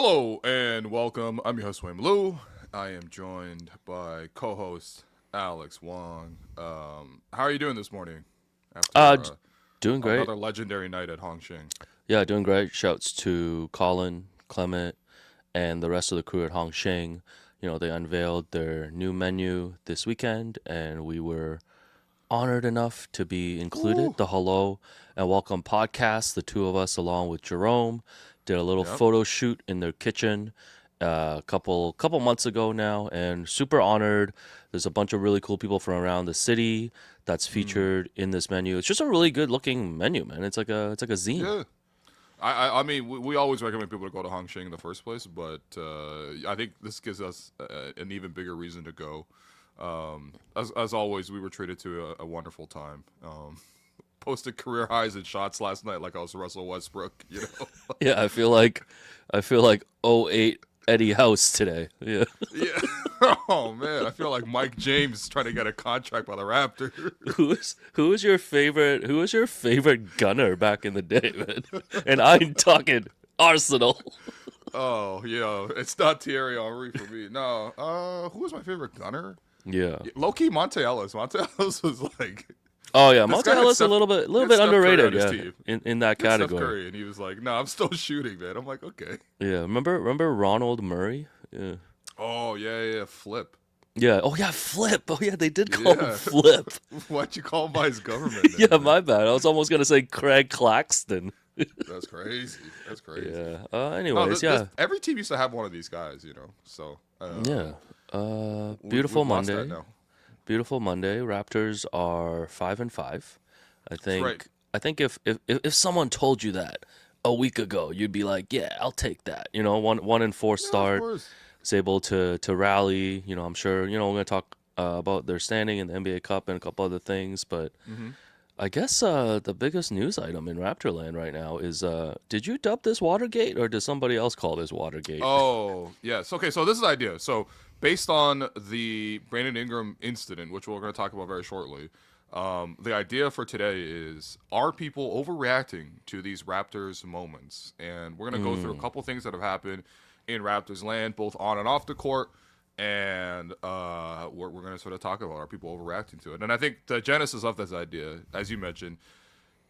Hello and welcome. I'm your host, Wayne Blue. I am joined by co-host Alex Wong. How are you doing this morning? After Doing great. another legendary night at Hongqing. Yeah, doing great. Shouts to Colin, Clement, and the rest of the crew at Hongqing. You know, they unveiled their new menu this weekend, and we were honored enough to be included. Ooh. The Hello and Welcome podcast, the two of us along with Jerome, did a little Yep. photo shoot in their kitchen a couple months ago now, and super honored. There's a bunch of really cool people from around the city that's featured in this menu. It's just a really good looking menu, man. It's like a zine. Yeah. I mean, we always recommend people to go to Hongqing in the first place, but I think this gives us an even bigger reason to go. As always, we were treated to a wonderful time. Posted career highs in shots last night like I was Russell Westbrook, you know? Yeah, I feel like '08 Eddie House today. Yeah. Yeah. Oh, man. I feel like Mike James trying to get a contract by the Raptors. Who was your favorite gunner back in the day, man? And I'm talking Arsenal. Oh, yeah. It's not Thierry Henry for me. No. Who was my favorite gunner? Yeah. Low-key, Monte Ellis. Monte Ellis was like... Oh yeah, This Monte guy had Ellis a Steph- little bit he had Steph Curry underrated, on his yeah, team. in that Steph category. Curry, and he was like, "No, I'm still shooting, man." I'm like, "Okay." Yeah, remember Ronald Murray? Yeah. Oh yeah, Flip. Yeah. Oh yeah, Flip. Oh yeah, they did call him Yeah. Flip. Why'd you call him by his government name? Yeah, man? my bad. I was almost gonna say Craig Claxton. That's crazy. That's crazy. Yeah. No, Anyways, yeah. every team used to have one of these guys, you know. So Yeah. we've lost that now. Beautiful Monday. Raptors are 5-5. right. I think if someone told you that a week ago, you'd be like, yeah, I'll take that. You know, 1-4 Yeah, of start. course. Is able to rally. You know, I'm sure. You know, we're gonna talk about their standing in the NBA Cup and a couple other things, but Mm-hmm. I guess the biggest news item in Raptorland right now is did you dub this Watergate or did somebody else call this Watergate? Oh, yes. Okay, so this is the idea. So based on the Brandon Ingram incident, which we're going to talk about very shortly, the idea for today is, are people overreacting to these Raptors moments? And we're going to go through a couple things that have happened in Raptors land, both on and off the court. And we're going to sort of talk about, are people overreacting to it? And I think the genesis of this idea, as you mentioned,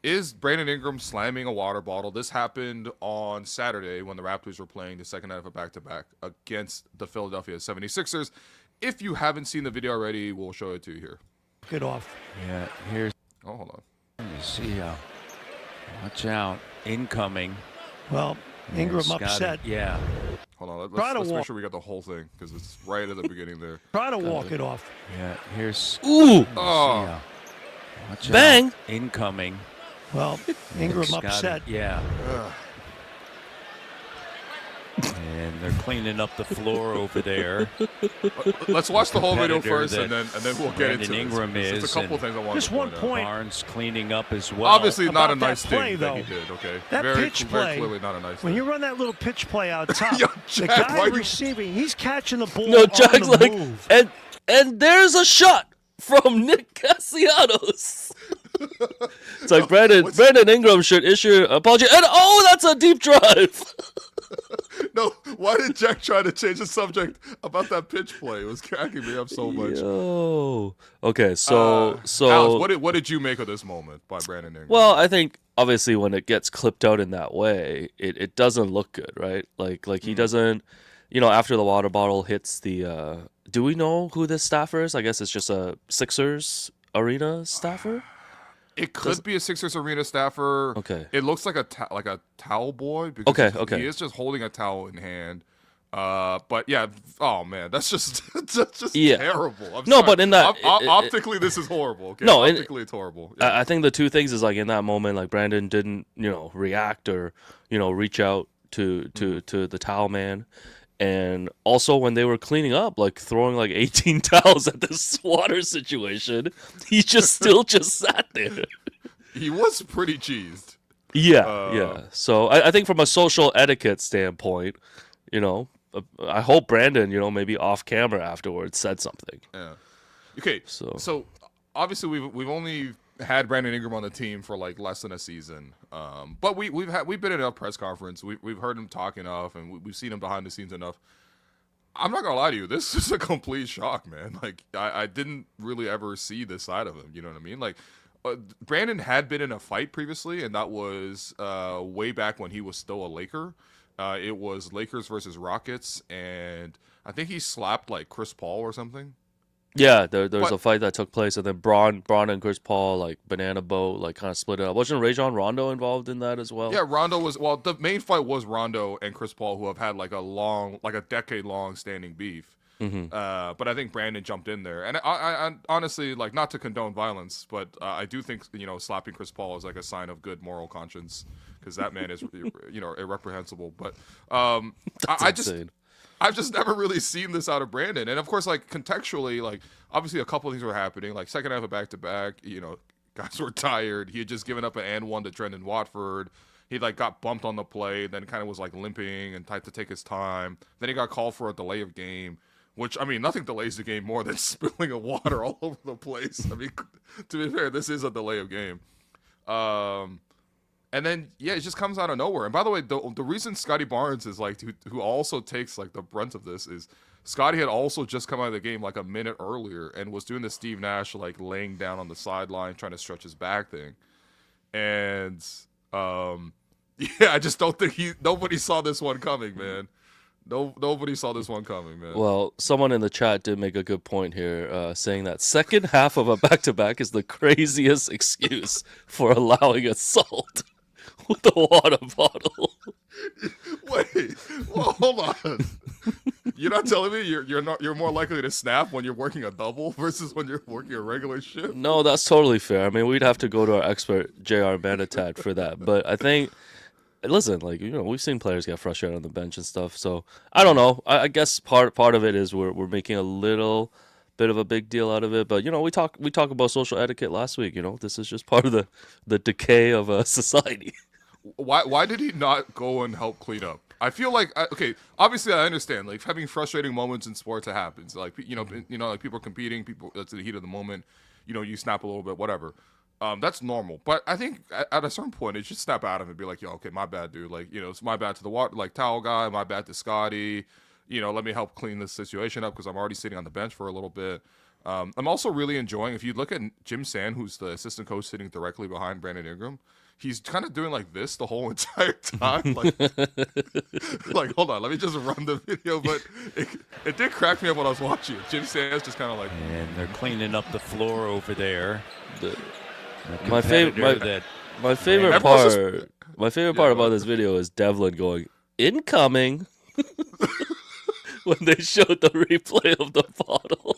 is Brandon Ingram slamming a water bottle. This happened on Saturday when the Raptors were playing the second night of a back-to-back against the Philadelphia 76ers. If you haven't seen the video already, we'll show it to you here. Get off. Yeah, here's Oh, hold on. you see watch out, incoming. Well, Ingram Scotty. upset. Yeah, Hold on. Try to Let's make walk. sure we got the whole thing because it's right at the beginning there. Try to walk it off. yeah, here's Ooh, Oh, watch Bang. out, incoming. Well, Ingram Scotty. upset. Yeah, ugh. and they're cleaning up the floor over there. Let's watch the whole video Competitor first, and then we'll get Brandon into Ingram this. There's is, a couple and things I want Just to one point out. point. Barnes cleaning up as well. Obviously, not a About that nice play, thing that he though. did. Okay, That very, pitch very play, clearly not a nice When thing. you run that little pitch play out top, Yo, the Jack, why guy you- receiving, he's catching the ball no, on Jack's the like, move. and there's a shot from Nick Castellanos. It's like Brandon Ingram should issue an apology, and that's a deep drive. No, why did Jack try to change the subject about that pitch play? It was cracking me up so much. Yo. Okay, so Alex, what did you make of this moment by Brandon Ingram? well, I think obviously when it gets clipped out in that way, it doesn't look good, right? Like he doesn't, you know, after the water bottle hits the. Do we know who this staffer is? I guess it's just a Sixers arena staffer. it could be a Sixers arena staffer. Okay. It looks like a towel boy because Okay. he is just holding a towel in hand. But yeah, oh man, that's just Yeah. terrible. I'm No, sorry. but in that- optically, this is horrible. Okay? No, optically, it's horrible. Yeah. I think the two things is like in that moment, like Brandon didn't, you know, react or, you know, reach out to the towel man. And also when they were cleaning up, like throwing like 18 towels at this water situation, he just still just sat there. He was pretty cheesed. Yeah. So I think from a social etiquette standpoint, you know, I hope Brandon, you know, maybe off camera afterwards said something. Yeah. Okay. So- So obviously we've only had Brandon Ingram on the team for like less than a season. But we've been in enough press conference. We've heard him talk enough, and we've seen him behind the scenes enough. I'm not gonna lie to you. This is a complete shock, man. Like I didn't really ever see this side of him. You know what I mean? Like Brandon had been in a fight previously, and that was way back when he was still a Laker. It was Lakers versus Rockets, and I think he slapped like Chris Paul or something. Yeah, there was a fight that took place, and then Braun and Chris Paul, like, banana boat, like, kind of split it up. Wasn't Rajon Rondo involved in that as well? Yeah, Rondo was, well, the main fight was Rondo and Chris Paul, who have had like a decade-long standing beef. Mm-hmm. But I think Brandon jumped in there. And I honestly, like, not to condone violence, but I do think, slapping Chris Paul is like a sign of good moral conscience, because that man is, irreprehensible. But I've just never really seen this out of Brandon. And of course, like, contextually, like, obviously a couple of things were happening. Like, second half of back-to-back, guys were tired. He had just given up an and one to Trendon Watford. He, like, got bumped on the play, then kind of was, like, limping and had to take his time. Then he got called for a delay of game, which, I mean, nothing delays the game more than spilling of water all over the place. I mean, to be fair, this is a delay of game. And then, yeah, it just comes out of nowhere. And by the way, the reason Scotty Barnes is, like, who also takes, like, the brunt of this is Scotty had also just come out of the game, like, a minute earlier and was doing the Steve Nash, like, laying down on the sideline, trying to stretch his back thing. And, yeah, I just don't think nobody saw this one coming, man. Nobody saw this one coming, man. Well, someone in the chat did make a good point here, saying that second half of a back-to-back is the craziest excuse for allowing assault with a water bottle. Wait, well, hold on. You're not telling me you're more likely to snap when you're working a double versus when you're working a regular shift? No, that's totally fair. I mean, we'd have to go to our expert JR Manitat for that. But I think, listen, like, we've seen players get frustrated on the bench and stuff. So I don't know. I guess part of it is we're making a little bit of a big deal out of it. But we talk about social etiquette last week. This is just part of the decay of a society. Why did he not go and help clean up? I feel like, okay, obviously I understand, like, having frustrating moments in sports, it happens. Like, like, people are competing, that's the heat of the moment, you snap a little bit, whatever. That's normal. But I think at a certain point, it should snap out of it and be like, yo, okay, my bad, dude. Like, it's my bad to the water, like, towel guy, my bad to Scotty. Let me help clean this situation up because I'm already sitting on the bench for a little bit. I'm also really enjoying, if you look at Jim Sand, who's the assistant coach sitting directly behind Brandon Ingram, he's kind of doing like this the whole entire time. Like, hold on, let me just run the video. But it did crack me up when I was watching it. Jim Sand's just kind of like, and they're cleaning up the floor over there. My favorite part about this video is Devlin going, incoming, when they showed the replay of the bottle.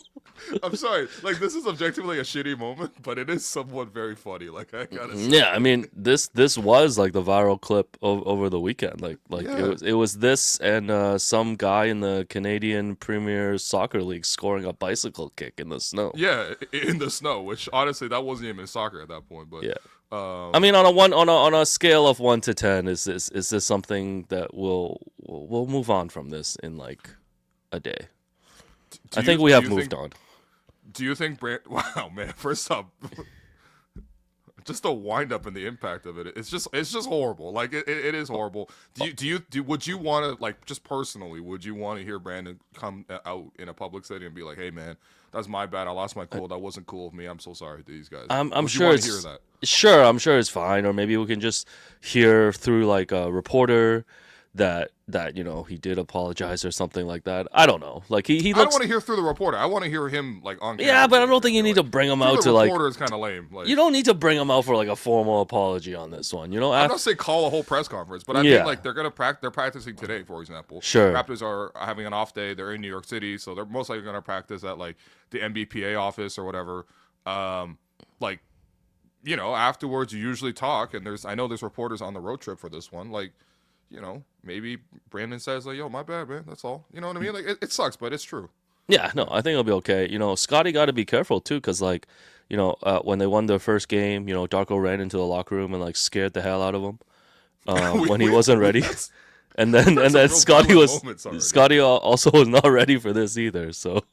I'm sorry, like, this is objectively a shitty moment, but it is somewhat very funny. Like, I gotta say. Yeah, I mean, this was like the viral clip over the weekend. Like Yeah. it was this and some guy in the Canadian Premier Soccer League scoring a bicycle kick in the snow. Yeah, in the snow, which honestly that wasn't even soccer at that point. But yeah, I mean, on a scale of 1 to 10, is this something that we'll move on from this in like a day? I think we have moved on. Do you think wow, man, first up, just the wind up and the impact of it, it's just horrible. Like, it is horrible. Would you want to, like, just personally, would you want to hear Brandon come out in a public setting and be like, hey, man, that's my bad, I lost my cool, that wasn't cool of me, I'm so sorry to these guys? I'm Would sure you it's hear that? Sure, I'm sure it's fine, or maybe we can just hear through like a reporter that he did apologize or something like that. I don't know. Like, he I don't want to hear through the reporter. I want to hear him, like, on camera. Yeah, but I don't think you need to bring him out to, like, the reporter is kind of lame. Like, you don't need to bring him out for like a formal apology on this one. I'm not saying call a whole press conference, but I mean, like, they're practicing today, for example. Sure. Raptors are having an off day. They're in New York City, so they're most likely going to practice at, like, the NBPA office or whatever. Like, afterwards you usually talk, and I know there's reporters on the road trip for this one. Like, maybe Brandon says, like, yo, my bad, man. That's all. You know what I mean? Like, it sucks, but it's true. Yeah, no, I think it'll be okay. Scotty got to be careful, too, because, like, when they won their first game, Darko ran into the locker room and, like, scared the hell out of him when he wasn't ready. And then Scotty also was not ready for this either, so.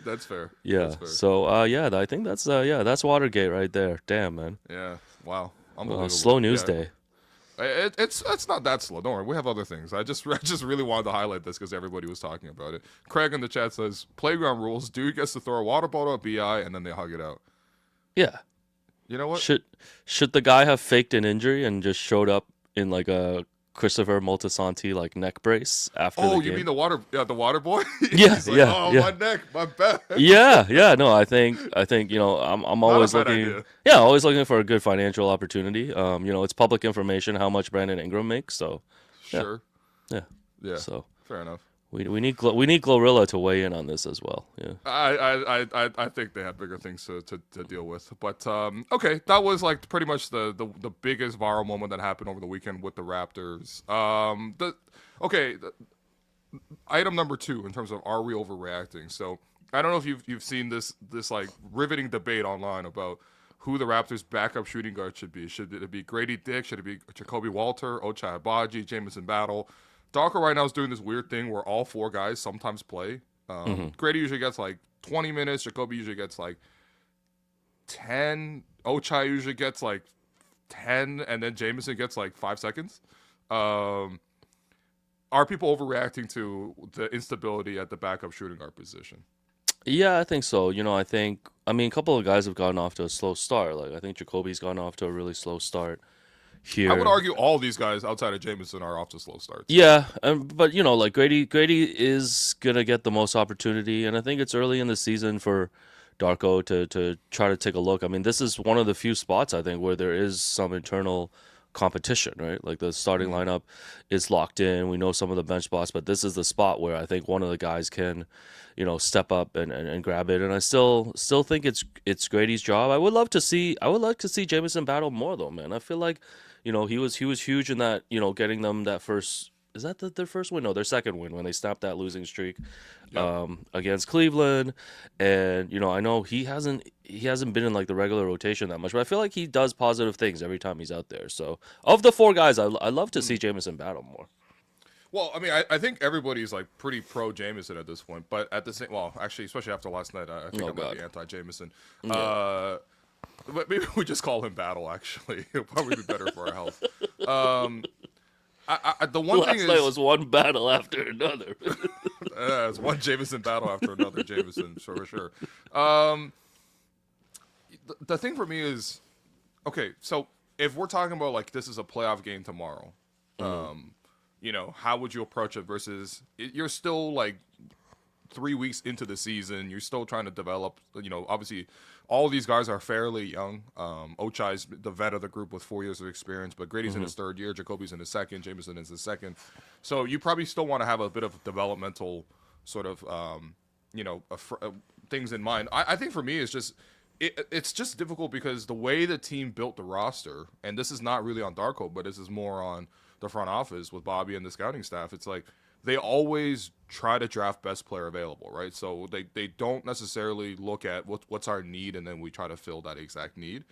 That's fair. Yeah. That's fair. So yeah, I think that's that's Watergate right there. Damn, man. Yeah. Wow. Unbelievable. Slow news Yeah. day. It's not that slow. Don't worry, we have other things. I just really wanted to highlight this because everybody was talking about it. Craig in the chat says, "Playground rules: dude gets to throw a water bottle at Bi, and then they hug it out." Yeah. You know what? Should the guy have faked an injury and just showed up in like a Christopher Moltisanti like neck brace after the Oh, game? you mean the water boy? Yeah, He's like, yeah, oh, yeah. my neck, my back. Yeah. No, I think I'm always bad looking. idea. Yeah, always looking for a good financial opportunity. It's public information how much Brandon Ingram makes. So Sure. yeah. Yeah. So Fair enough. we need Glorilla to weigh in on this as well. Yeah. I think they have bigger things to deal with. But okay, that was like pretty much the biggest viral moment that happened over the weekend with the Raptors. Item number 2 in terms of are we overreacting? So I don't know if you've seen this like riveting debate online about who the Raptors' backup shooting guard should be. Should it be Grady Dick? Should it be Jacoby Walter, Ochai Agbaji, Jamison Battle? Darko right now is doing this weird thing where all 4 guys sometimes play. Grady usually gets like 20 minutes. Jacoby usually gets like 10. Ochai usually gets like 10, and then Jamison gets like 5 seconds. Are people overreacting to the instability at the backup shooting guard position? Yeah, I think so. I mean, a couple of guys have gotten off to a slow start. Like I think Jacoby's gone off to a really slow start here. I would argue all these guys outside of Jamison are off to slow starts. Yeah, but like Grady is gonna get the most opportunity, and I think it's early in the season for Darko to try to take a look. I mean, this is one of the few spots I think where there is some internal competition, right? Like the starting lineup is locked in. We know some of the bench spots, but this is the spot where I think one of the guys can, step up and grab it. And I still think it's Grady's job. I would like to see Jamison Battle more though, man. I feel like, he was huge in that, getting them that first. Is that their first win? No, their second win when they stopped that losing streak against Cleveland. And I know he hasn't been in like the regular rotation that much, but I feel like he does positive things every time he's out there. So of the 4 guys, I love to see Jamison Battle more. Well, I mean, I think everybody's like pretty pro Jamison at this point, but at the same, actually, especially after last night, I think I might be anti Jamison. Yeah. But maybe we just call him Battle. Actually, it'll probably be better for our health. The one Last thing night is, was one battle after another. it's one Jamison battle after another Jamison, for sure. The thing for me is, okay, so if we're talking about like this is a playoff game tomorrow, how would you approach it versus you're still like 3 weeks into the season, you're still trying to develop, obviously all these guys are fairly young. Ochai's the vet of the group with 4 years of experience, but Grady's in his 3rd year, Jacoby's in his 2nd, Jamison is his 2nd. So you probably still want to have a bit of developmental sort of, things in mind. I think for me, it's just, it's just difficult because the way the team built the roster, and this is not really on Darko, but this is more on the front office with Bobby and the scouting staff. It's like they always try to draft best player available, right? So they don't necessarily look at what's our need and then we try to fill that exact need.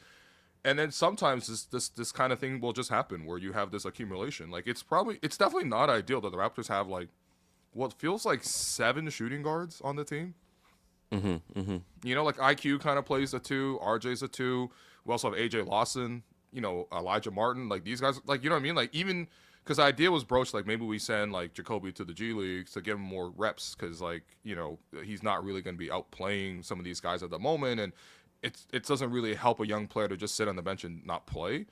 And then sometimes this kind of thing will just happen where you have this accumulation. Like it's definitely not ideal that the Raptors have like what feels like 7 shooting guards on the team. Like IQ kind of plays a 2, RJ's a 2. We also have AJ Lawson, Elijah Martin. Like these guys, like, you know what I mean? Like even because the idea was broached, like maybe we send like Jacoby to the G League to give him more reps because like, he's not really going to be outplaying some of these guys at the moment. And it doesn't really help a young player to just sit on the bench and not play.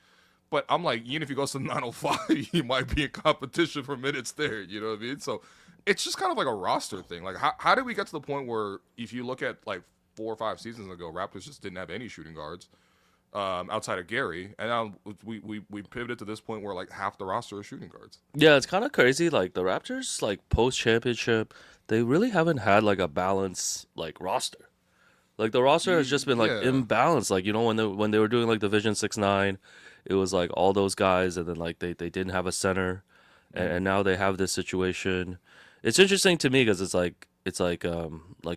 But I'm like, even if he goes to 905, he might be in competition for minutes there. You know what I mean? So it's just kind of like a roster thing. Like, how did we get to the point where if you look at like 4 or 5 seasons ago, Raptors just didn't have any shooting guards outside of Gary, and now we pivoted to this point where like half the roster is shooting guards. Yeah, it's kind of crazy. Like the Raptors, like post championship, they really haven't had like a balanced like roster. Like the roster has just been like imbalanced. Like when they were doing like Division 6-9, it was like all those guys, and then like they didn't have a center, and now they have this situation. It's interesting to me because it's like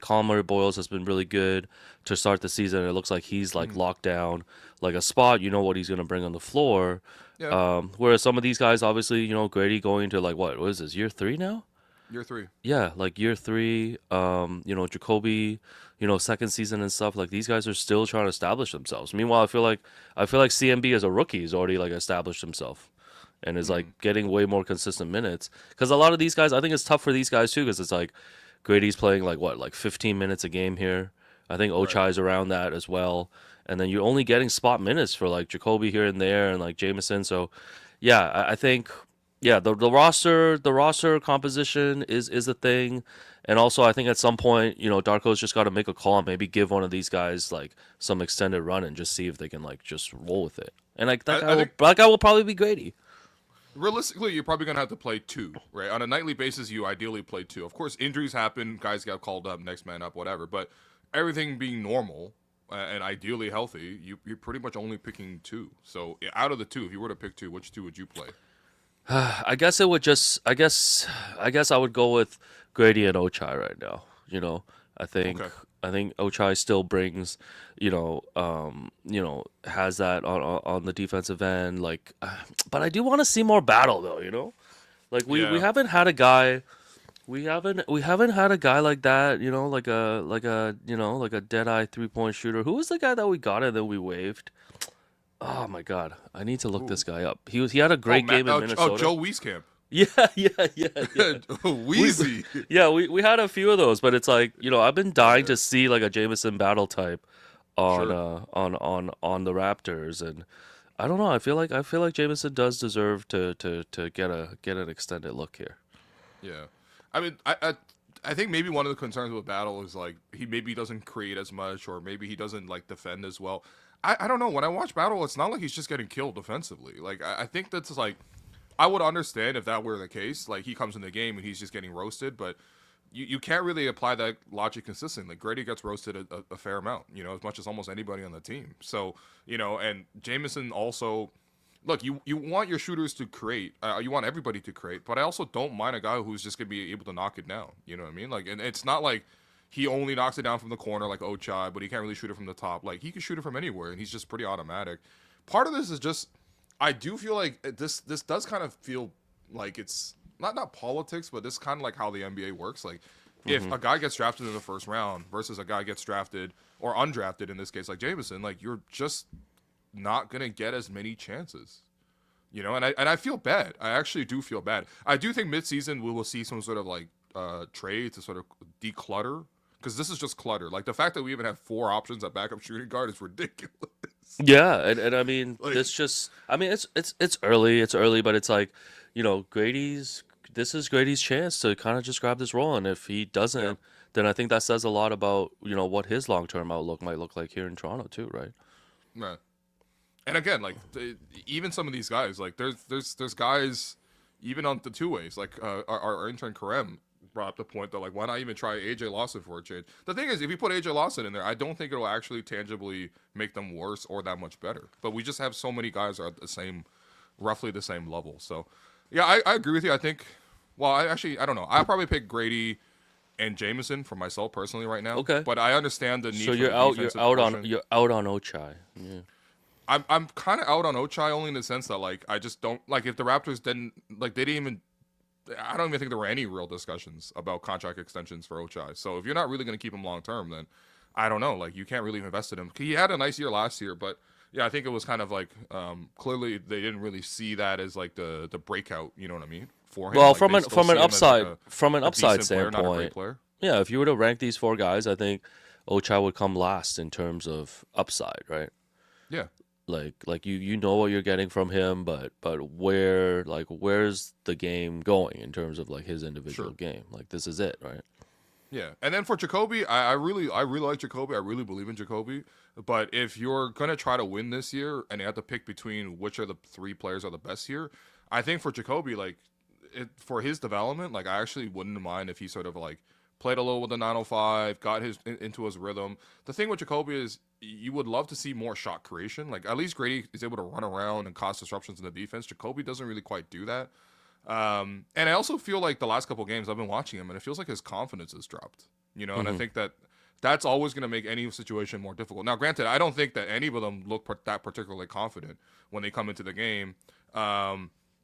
Conley Boyles has been really good to start the season. It looks like he's like locked down like a spot. You know what he's gonna bring on the floor. Yeah. Whereas some of these guys, obviously, Grady going to like what is this, year 3 now? Year 3. Yeah, like year 3, Jacoby, second season and stuff. Like these guys are still trying to establish themselves. Meanwhile, I feel like CMB as a rookie has already like established himself, and is like getting way more consistent minutes. Because a lot of these guys, I think it's tough for these guys too. Because it's like Grady's playing like 15 minutes a game here. I think Ochai's around that as well. And then you're only getting spot minutes for like Jacoby here and there, and like Jameson. So, yeah, I think. Yeah, the roster composition is a thing, and also I think at some point Darko's just got to make a call and maybe give one of these guys like some extended run and just see if they can like just roll with it. And like that guy will probably be Grady. Realistically, you're probably gonna have to play 2, right? On a nightly basis, you ideally play 2. Of course, injuries happen, guys get called up, next man up, whatever. But everything being normal and ideally healthy, you're pretty much only picking 2. So out of the 2, if you were to pick 2, which 2 would you play? I guess it would just. I guess I would go with Grady and Ochai right now. I think Okay. I think Ochai still brings, has that on the defensive end. Like, but I do want to see more battle though. Like we Yeah. haven't had a guy. We haven't had a guy like that. Like a dead eye 3-point shooter. Who was the guy that we got and then we waived? Oh my God! I need to look this guy up. He had a great game in Minnesota. Oh, Joe Wieskamp. Yeah. Wheezy. Yeah, we had a few of those, but it's like I've been dying to see like a Jameson battle type on on the Raptors, and I don't know. I feel like Jameson does deserve to get an extended look here. Yeah, I mean, I think maybe one of the concerns with Battle is like he maybe doesn't create as much, or maybe he doesn't like defend as well. I don't know. When I watch Battle, it's not like he's just getting killed defensively. Like I think that's like I would understand if that were the case. Like he comes in the game and he's just getting roasted, but you can't really apply that logic consistently. Like Grady gets roasted a fair amount, as much as almost anybody on the team. So and Jameson also. Look, you want your shooters to create. You want everybody to create, but I also don't mind a guy who's just gonna be able to knock it down. You know what I mean? Like, and it's not like he only knocks it down from the corner like Ochai, but he can't really shoot it from the top. Like he can shoot it from anywhere, and he's just pretty automatic. Part of this is just I do feel like this does kind of feel like it's not politics, but this kind of like how the NBA works. Like if a guy gets drafted in the first round versus a guy gets drafted or undrafted in this case, like Jameson, like you're just not gonna get as many chances, and I feel bad. I actually do feel bad. I do think midseason we will see some sort of like trade to sort of declutter, because this is just clutter. Like the fact that we even have 4 options at backup shooting guard is ridiculous. Yeah, and I mean Like- it's early, but it's like this is Grady's chance to kind of just grab this role, and if he doesn't, then I think that says a lot about what his long-term outlook might look like here in Toronto too, right? Right. And again, like even some of these guys, like there's guys even on the 2-ways, like our intern Karem brought up the point that like why not even try AJ Lawson for a change. The thing is, if you put AJ Lawson in there, I don't think it'll actually tangibly make them worse or that much better. But we just have so many guys are at roughly the same level. So yeah, I agree with you. I think I don't know. I'll probably pick Grady and Jameson for myself personally right now. Okay. But I understand the need. So for you're the out defensive portion. you're out on Ochai. Yeah. I'm kind of out on Ochai only in the sense that like I just don't like if the Raptors didn't like they didn't even I don't even think there were any real discussions about contract extensions for Ochai. So if you're not really going to keep him long term, then I don't know. Like you can't really invest in him. He had a nice year last year, but yeah, I think it was kind of like clearly they didn't really see that as like the breakout. You know what I mean? For him. Well, Like, from they an still from see an him as, upside like, from an a upside decent player, not a great standpoint, player. yeah, if you were to rank these 4 guys, I think Ochai would come last in terms of upside, right? Yeah. Like you know what you're getting from him, but where's the game going in terms of like his individual game? Like this is it, right? Yeah, and then for Jacoby, I really like Jacoby. I really believe in Jacoby. But if you're gonna try to win this year and you have to pick between which of the 3 players are the best here, I think for Jacoby, like for his development, like I actually wouldn't mind if he sort of like played a little with the 905, got into his rhythm. The thing with Jacoby is you would love to see more shot creation. Like at least Grady is able to run around and cause disruptions in the defense. Jacoby doesn't really quite do that. And I also feel like the last couple of games I've been watching him, and it feels like his confidence has dropped. And I think that's always going to make any situation more difficult. Now, granted, I don't think that any of them look that particularly confident when they come into the game.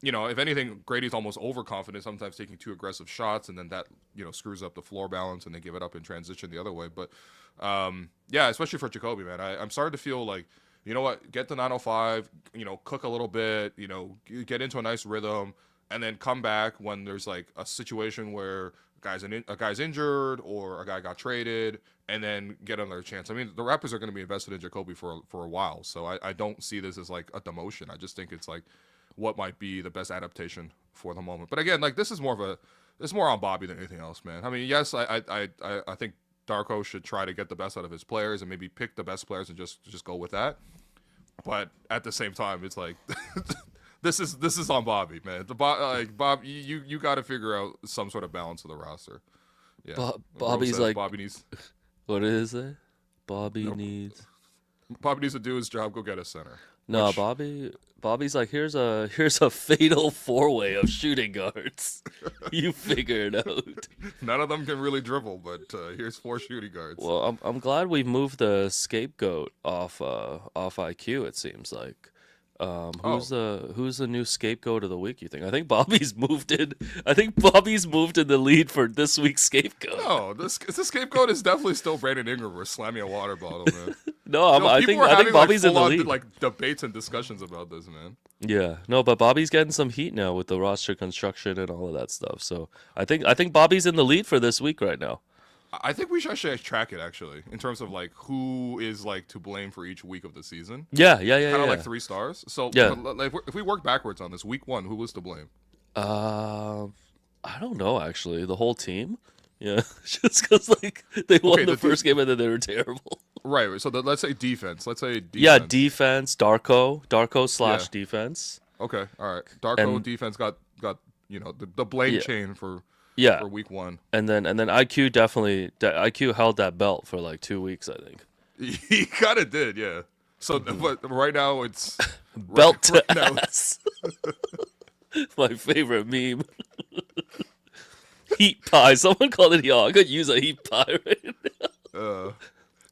if anything, Grady's almost overconfident, sometimes taking too aggressive shots, and then that, screws up the floor balance, and they give it up in transition the other way. But, yeah, especially for Jacoby, man, I'm starting to feel like, you know what, get the 905, cook a little bit, get into a nice rhythm, and then come back when there's, like, a situation where a guy's injured or a guy got traded, and then get another chance. I mean, the Raptors are going to be invested in Jacoby for a while, so I don't see this as, like, a demotion. I just think it's, like, what might be the best adaptation for the moment. But again, like, this is more on Bobby than anything else, man. I mean, yes, I think Darko should try to get the best out of his players and maybe pick the best players and just go with that. But at the same time, it's like this is on Bobby, man. Bob, you got to figure out some sort of balance of the roster. Yeah, Bobby's like, Bobby needs. What is it? Bobby needs to do his job. Go get a center. No, Bobby's like, here's a fatal 4-way of shooting guards. You figure it out. None of them can really dribble, but here's 4 shooting guards. Well, I'm glad we've moved the scapegoat off IQ. It seems like. Who's the new scapegoat of the week, you think? I think Bobby's moved in the lead for this week's scapegoat. No, the scapegoat is definitely still Brandon Ingram or slamming a water bottle, man. No, I think Bobby's in the lead. Like debates and discussions about this, man. Yeah, no, but Bobby's getting some heat now with the roster construction and all of that stuff. So I think Bobby's in the lead for this week right now. I think we should actually track it, actually, in terms of, like, who is, like, to blame for each week of the season. Yeah. Kind of like 3 stars. So, like, if we work backwards on this, week 1, who was to blame? I don't know, actually. The whole team? Yeah, just because, like, they won the first game and then they were terrible. Right, so let's say defense. Yeah, defense, Darko / defense. Okay, all right. Darko defense got the blame chain for week 1. And then IQ IQ held that belt for like 2 weeks, I think. He kind of did, yeah. So, but right now it's belt to ass. My favorite meme. Heat pie. Someone called it. I could use a heat pie right now.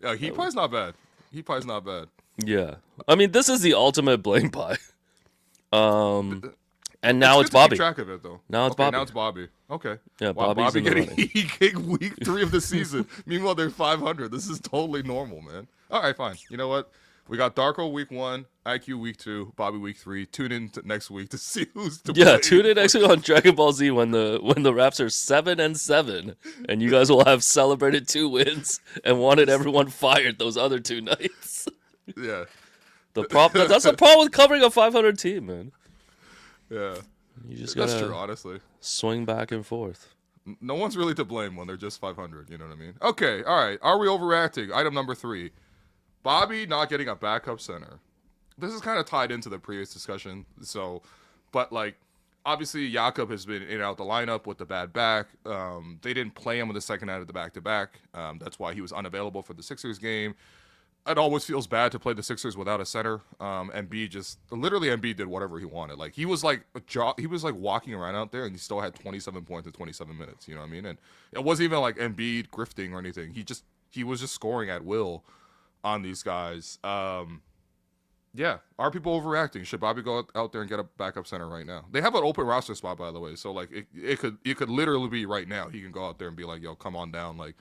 Yeah, heat pie's not bad. Heat pie's not bad. Yeah, I mean, this is the ultimate blame pie. And now it's Bobby. Keep track of it, though. Now it's Bobby. Now it's Bobby. Okay. Yeah, wow, Bobby getting heat kick week 3 of the season. Meanwhile, they're 500. This is totally normal, man. All right, fine. You know what? We got Darko week 1, IQ week 2, Bobby week 3. Tune in next week to see who's to blame. Yeah, tune in next week on Dragon Ball Z when the Raps are 7-7, and you guys will have celebrated 2 wins and wanted everyone fired those other 2 nights. Yeah. That's the problem with covering a 500 team, man. Yeah. You just gotta That's true, honestly. swing back and forth. No one's really to blame when they're just 500, you know what I mean? Okay, all right. Are we overreacting? Item number 3. Bobby not getting a backup center. This is kind of tied into the previous discussion. But like, obviously Jakob has been in and out the lineup with the bad back. They didn't play him in the second night of the back-to-back. That's why he was unavailable for the Sixers game. It always feels bad to play the Sixers without a center. Embiid did whatever he wanted. Like, he was like walking around out there, and he still had 27 points in 27 minutes. You know what I mean? And it wasn't even like Embiid grifting or anything. He was just scoring at will on these guys. Yeah, are people overreacting? Should Bobby go out there and get a backup center right now? They have an open roster spot, by the way. So like, it could literally be right now. He can go out there and be like, "Yo, come on down," like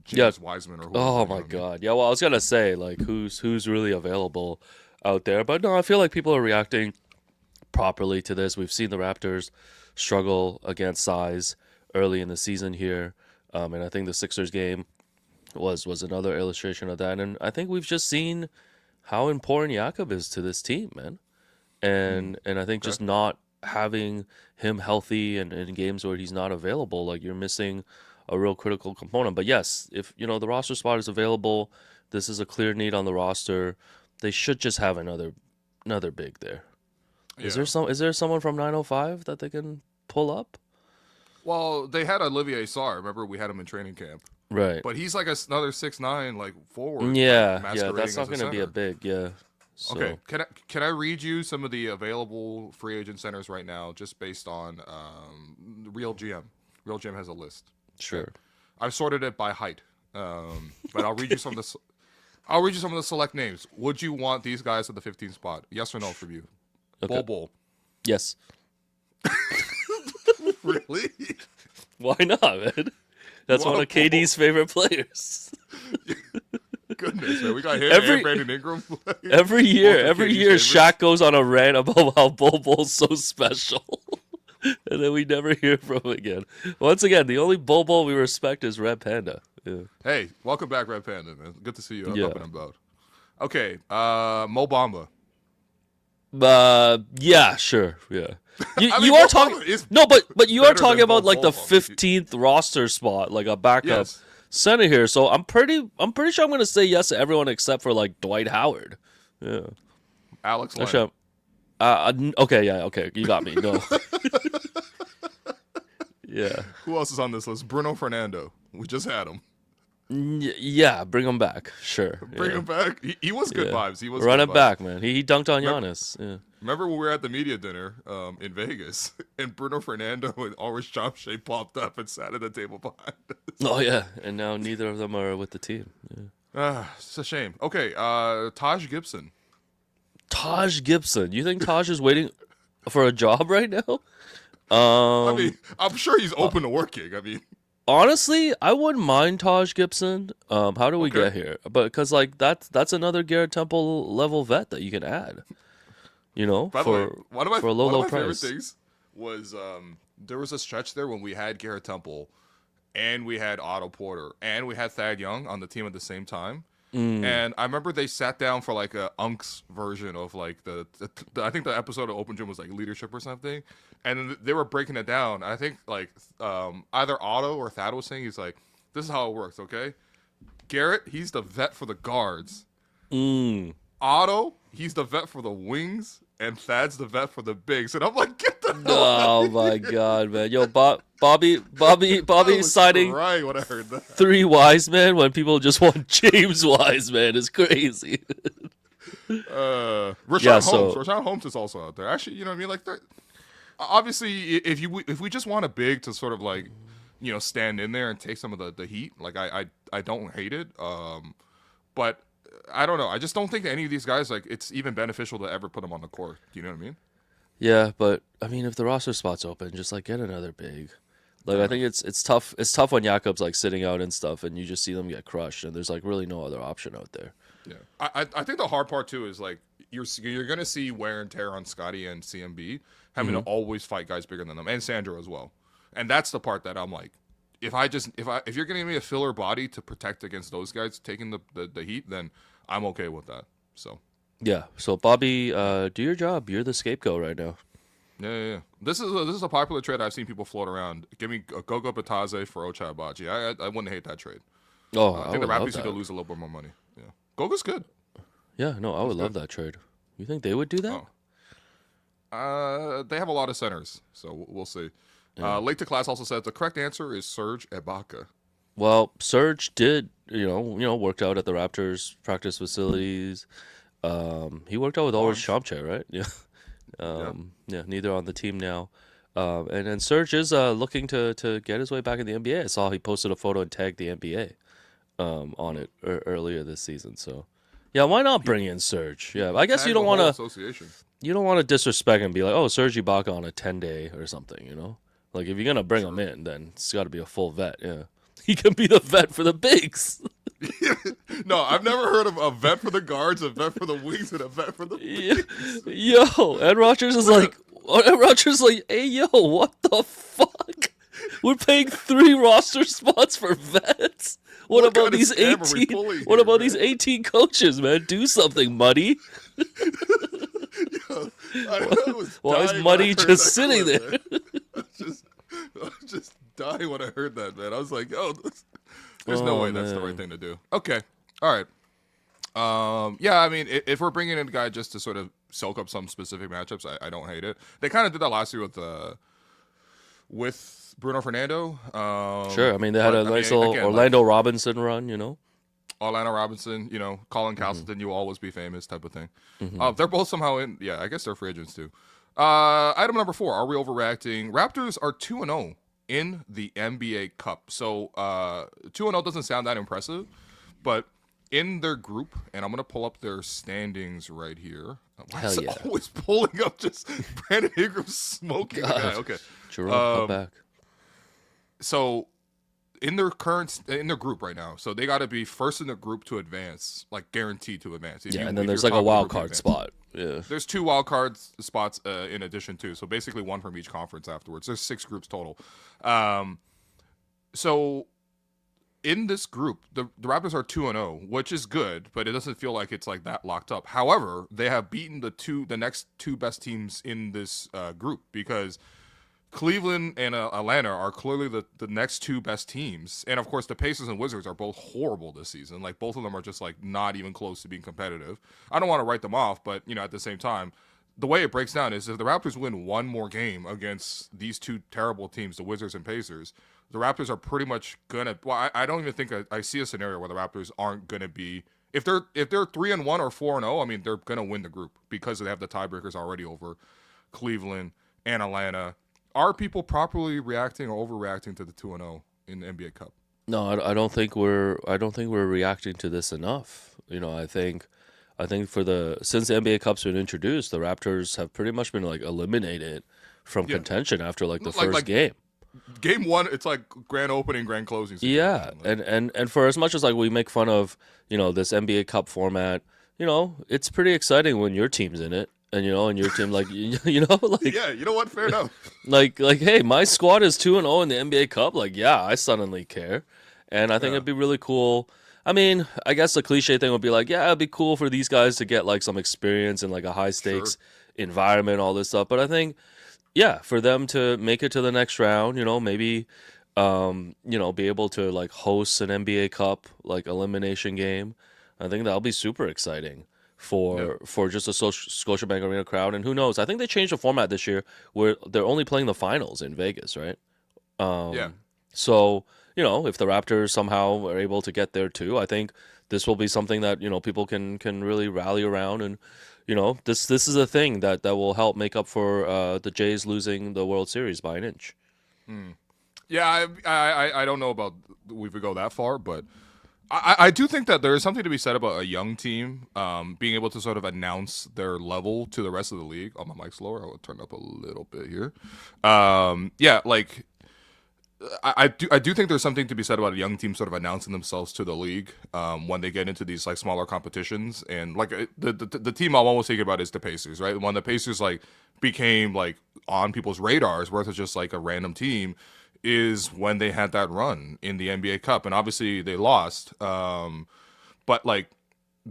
James Wiseman or whoever. Oh my God. Yeah, well, I was gonna say, like, who's really available out there, but no, I feel like people are reacting properly to this. We've seen the Raptors struggle against size early in the season here, and I think the Sixers game was another illustration of that. And I think we've just seen how important Jakob is to this team, man. And I think just not having him healthy and in games where he's not available, like, you're missing a real critical component. But yes, if the roster spot is available, this is a clear need on the roster. They should just have another big there. Yeah. Is there someone from 905 that they can pull up? Well, they had Olivier Sarr. Remember, we had him in training camp. Right. But he's like another 6'9", like, forward. Yeah, that's not going to be a big, So. Okay, can I read you some of the available free agent centers right now, just based on Real GM? Real GM has a list. Sure. Okay. I've sorted it by height, but I'll read you some of the. I'll read you some of the select names. Would you want these guys at the 15th spot? Yes or no for you? Okay. Bull. Yes. Really? Why not, man? That's You one want of a KD's favorite players. Goodness, man. We got him Every- and Brandon Ingram. Every year, Both of KD's favorites. Shaq goes on a rant about how Bol Bol's so special. And then we never hear from him again. Once again, the only Bol Bol we respect is Red Panda. Yeah. Hey, welcome back, Red Panda, man. Good to see you Yeah. up and about. Okay, Mo Bamba. Yeah, sure, yeah. You, I mean, you Mo are talking Bamba is but you are better talking than about Bol like the Bol. 15th roster spot, like a backup Yes. center here. So I'm pretty sure I'm gonna say yes to everyone except for like Dwight Howard. Yeah. Alex Len. Actually, okay, you got me. No. Yeah. Who else is on this list? Bruno Fernando. We just had him. Yeah, bring him back. Sure. Bring yeah. him back. He was good Yeah. vibes. He was Run good it vibes. back, man. He dunked on Giannis. Yeah. Remember when we were at the media dinner in Vegas and Bruno Fernando and Orange Chomshay popped up and sat at the table behind us? Oh yeah, and now neither of them are with the team. Yeah. It's a shame. Okay, Taj Gibson. Taj Gibson. You think Taj is waiting for a job right now? I mean, I'm sure he's open to working. I mean, Honestly, I wouldn't mind Taj Gibson. How do we Okay. get here? But because like that's another Garrett Temple level vet that you can add. You know, by the way, one of my, for a low, one of low my favorite price. things was there was a stretch there when we had Garrett Temple and we had Otto Porter and we had Thad Young on the team at the same time. And I remember they sat down for like a Unks version of like the I think the episode of Open Gym was like leadership or something, and they were breaking it down. I think like either Otto or Thad was saying he's like, this is how it works, okay? Garrett, he's the vet for the guards. Otto, he's the vet for the wings, and Thad's the vet for the bigs. And I'm like, get the hell out Oh of my here. God, man! Yo, Bobby I was signing crying when I heard that. 3 Wiseman when people just want James Wiseman is crazy. Rashawn Yeah, so- Holmes. Rashawn Holmes is also out there. Actually, you know what I mean? Like, obviously, if we just want a big to sort of like, you know, stand in there and take some of the heat, like I don't hate it. But I don't know. I just don't think that any of these guys, like, it's even beneficial to ever put them on the court. Do you know what I mean? Yeah, but I mean, if the roster spot's open, just like get another big. Like I think it's tough. It's tough when Jakob's like sitting out and stuff, and you just see them get crushed, and there's like really no other option out there. Yeah. I think the hard part too is like you're gonna see wear and tear on Scotty and CMB having to always fight guys bigger than them, and Sandro as well. And that's the part that I'm like, if you're gonna give me a filler body to protect against those guys taking the heat, then I'm okay with that. So Yeah. So Bobby, do your job. You're the scapegoat right now. yeah. This is a popular trade I've seen people float around. Give me a Gogo Bataze for Ochai Abaji. I wouldn't hate that trade. Oh, I I think would the love Raptors need that. to lose a little bit more money. Yeah, Gogo's good. Yeah, no, I would love that trade. You think they would do that? Oh. They have a lot of centers, so we'll see. Late to Class also said the correct answer is Serge Ibaka. Well, Serge did, worked out at the Raptors practice facilities. He worked out with Ulrich Chomche, right? Yeah. Yeah. Neither on the team now. And then Serge is looking to get his way back in the NBA. I saw he posted a photo and tagged the NBA on it earlier this season. So, yeah, why not bring in Serge? Yeah, I guess Tag you the don't whole want to. association. You don't want to disrespect and be like, oh, Serge Ibaka on a 10-day or something, you know? Like, if you're going to bring him in, then it's got to be a full vet, yeah. He can be the vet for the bigs. No, I've never heard of a vet for the guards, a vet for the wings, and a vet for the. Yo, Ed Rogers is like, hey, yo, what the fuck? We're paying 3 roster spots for vets? What What about kind of these scam are we 18? pulling What here, about man? these 18 coaches, man? Do something, Muddy. Why is Muddy just sitting there? I was just dying when I heard that, man. I was like, oh, there's no way that's the right thing to do. Okay. All right. Yeah, I mean, if we're bringing in a guy just to sort of soak up some specific matchups, I don't hate it. They kind of did that last year with Bruno Fernando. Sure, I mean, they had a nice little Orlando Robinson run, you know? Orlando Robinson, Colin Castleton, you will always be famous type of thing. They're both somehow in. Yeah, I guess they're free agents too. Item number 4. Are we overreacting? Raptors are 2-0 in the NBA Cup. So 2-0 doesn't sound that impressive, but in their group, and I'm gonna pull up their standings right here. Why Hell is it yeah. always pulling up just Brandon Ingram smoking the guy? Okay. Jerome, come back. So in their group right now, so they got to be first in the group to advance, like guaranteed to advance. And then there's like a wild card spot. Yeah. There's 2 wild card spots in addition to, so basically 1 from each conference afterwards. There's 6 groups total. So in this group, the Raptors are 2-0, which is good, but it doesn't feel like it's like that locked up. However, they have beaten the next 2 best teams in this group, because Cleveland and Atlanta are clearly the next 2 best teams. And, of course, the Pacers and Wizards are both horrible this season. Like, both of them are just, like, not even close to being competitive. I don't want to write them off, but, at the same time, the way it breaks down is if the Raptors win one more game against these 2 terrible teams, the Wizards and Pacers, the Raptors are pretty much going to – well, I don't even think I see a scenario where the Raptors aren't going to be – if they're 3-1 or 4-0, I mean, they're going to win the group because they have the tiebreakers already over Cleveland and Atlanta. Are people properly reacting or overreacting to the 2-0 in the NBA Cup? No, I don't think we're reacting to this enough. I think since the NBA Cup's been introduced, the Raptors have pretty much been like eliminated from contention after like the first game. Game 1, it's like grand opening, grand closing. Yeah, and for as much as like we make fun of this NBA Cup format, it's pretty exciting when your team's in it. And and your team, like like yeah, you know what? Fair enough. Like hey, my squad is 2-0 in the NBA Cup. Like, yeah, I suddenly care, and I think it'd be really cool. I mean, I guess the cliche thing would be like, yeah, it'd be cool for these guys to get like some experience in like a high stakes environment, all this stuff. But I think, yeah, for them to make it to the next round, maybe, be able to like host an NBA Cup like elimination game. I think that'll be super exciting for just a Scotiabank Arena crowd. And who knows? I think they changed the format this year where they're only playing the finals in Vegas, right? So, if the Raptors somehow are able to get there too, I think this will be something that, people can really rally around. And, this is a thing that will help make up for the Jays losing the World Series by an inch. Yeah, I don't know about we would go that far, but I do think that there is something to be said about a young team being able to sort of announce their level to the rest of the league. Oh, my mic's lower. I'll turn it up a little bit here. Like I do think there's something to be said about a young team sort of announcing themselves to the league when they get into these like smaller competitions. And like the team I'm almost thinking about is the Pacers, right? When the Pacers like became like on people's radars, versus just like a random team, is when they had that run in the NBA Cup. And obviously they lost, but like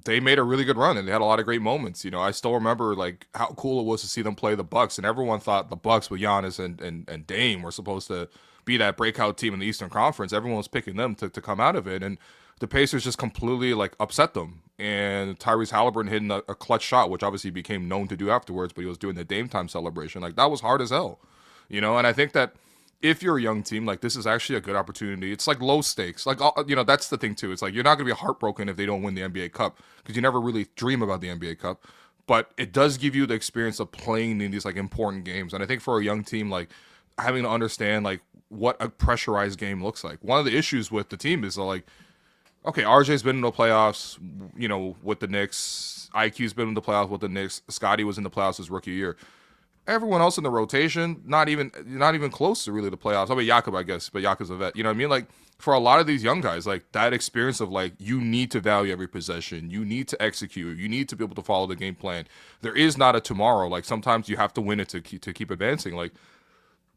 they made a really good run and they had a lot of great moments. I still remember like how cool it was to see them play the Bucks, and everyone thought the Bucks with Giannis and Dame were supposed to be that breakout team in the Eastern Conference. Everyone was picking them to come out of it, and the Pacers just completely like upset them. And Tyrese Halliburton hitting a clutch shot, which obviously became known to do afterwards, but he was doing the Dame time celebration. Like that was hard as hell, and I think that if you're a young team, like this is actually a good opportunity. It's like low stakes. Like, that's the thing too. It's like you're not going to be heartbroken if they don't win the NBA Cup, because you never really dream about the NBA Cup. But it does give you the experience of playing in these like important games. And I think for a young team, like having to understand like what a pressurized game looks like. One of the issues with the team is like, okay, RJ's been in the playoffs, with the Knicks. IQ's been in the playoffs with the Knicks. Scotty was in the playoffs his rookie year. Everyone else in the rotation, not even close to really the playoffs. I mean, Jakob, I guess, but Jakob's a vet. You know what I mean? Like, for a lot of these young guys, like, that experience of, like, you need to value every possession. You need to execute. You need to be able to follow the game plan. There is not a tomorrow. Like, sometimes you have to win it to keep advancing. Like,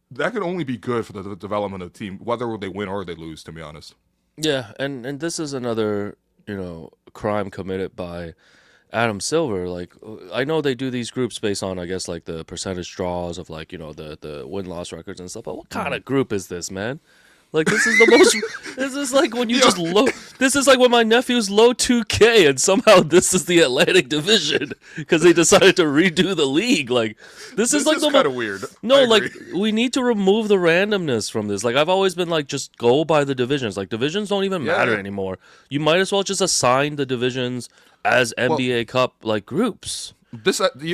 that can only be good for the development of the team, whether they win or they lose, to be honest. Yeah, and this is another, crime committed by Adam Silver. Like, I know they do these groups based on, I guess, like the percentage draws of like, the win-loss records and stuff. But what kind of group is this, man? Like, this is the most. This is like when you just load. This is like when my nephews load 2K, and somehow this is the Atlantic Division because they decided to redo the league. Like, this is like kind of weird. No, like we need to remove the randomness from this. Like, I've always been like, just go by the divisions. Like, divisions don't even matter anymore. You might as well just assign the divisions as NBA Cup like groups.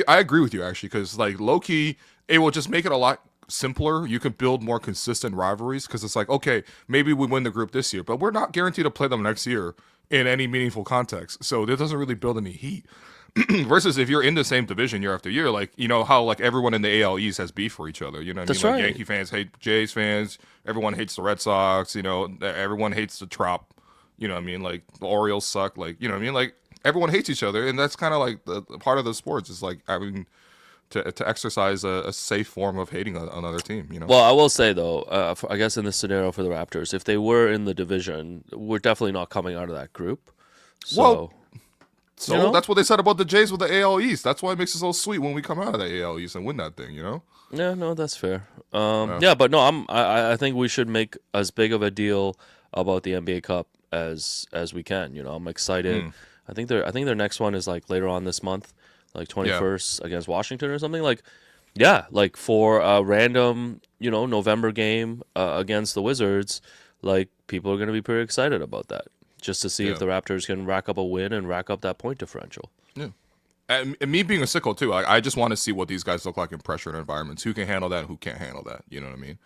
I agree with you actually, because like low key, it will just make it a lot simpler. You can build more consistent rivalries, because it's like, okay, maybe we win the group this year, but we're not guaranteed to play them next year in any meaningful context. So it doesn't really build any heat. Versus if you're in the same division year after year, like, you know how like everyone in the AL East has beef for each other. You know what I mean? That's Like right. Yankee fans hate Jays fans. Everyone hates the Red Sox. You know, everyone hates the Trop. You know what I mean? Like the Orioles suck. Like, you know what I mean? Like everyone hates each other, and that's kind of like the part of the sports is like having to exercise a safe form of hating another team. You know? Well, I will say though, I guess in this scenario for the Raptors, if they were in the division, we're definitely not coming out of that group. So, Well, so you know? that's what they said about the Jays with the AL East. That's why it makes it so sweet when we come out of the AL East and win that thing. You know? yeah, no, that's fair. Yeah, but no, I think we should make as big of a deal about the NBA Cup as we can. You know, I'm excited. I think their next one is like later on this month, like 21st against Washington or something. Like, yeah, like for a random, you know, November game against the Wizards, like people are going to be pretty excited about that, just to see if the Raptors can rack up a win and rack up that point differential. Yeah. And me being a sicko too, I just want to see what these guys look like in pressured environments. Who can handle that? Who can't handle that? You know what I mean?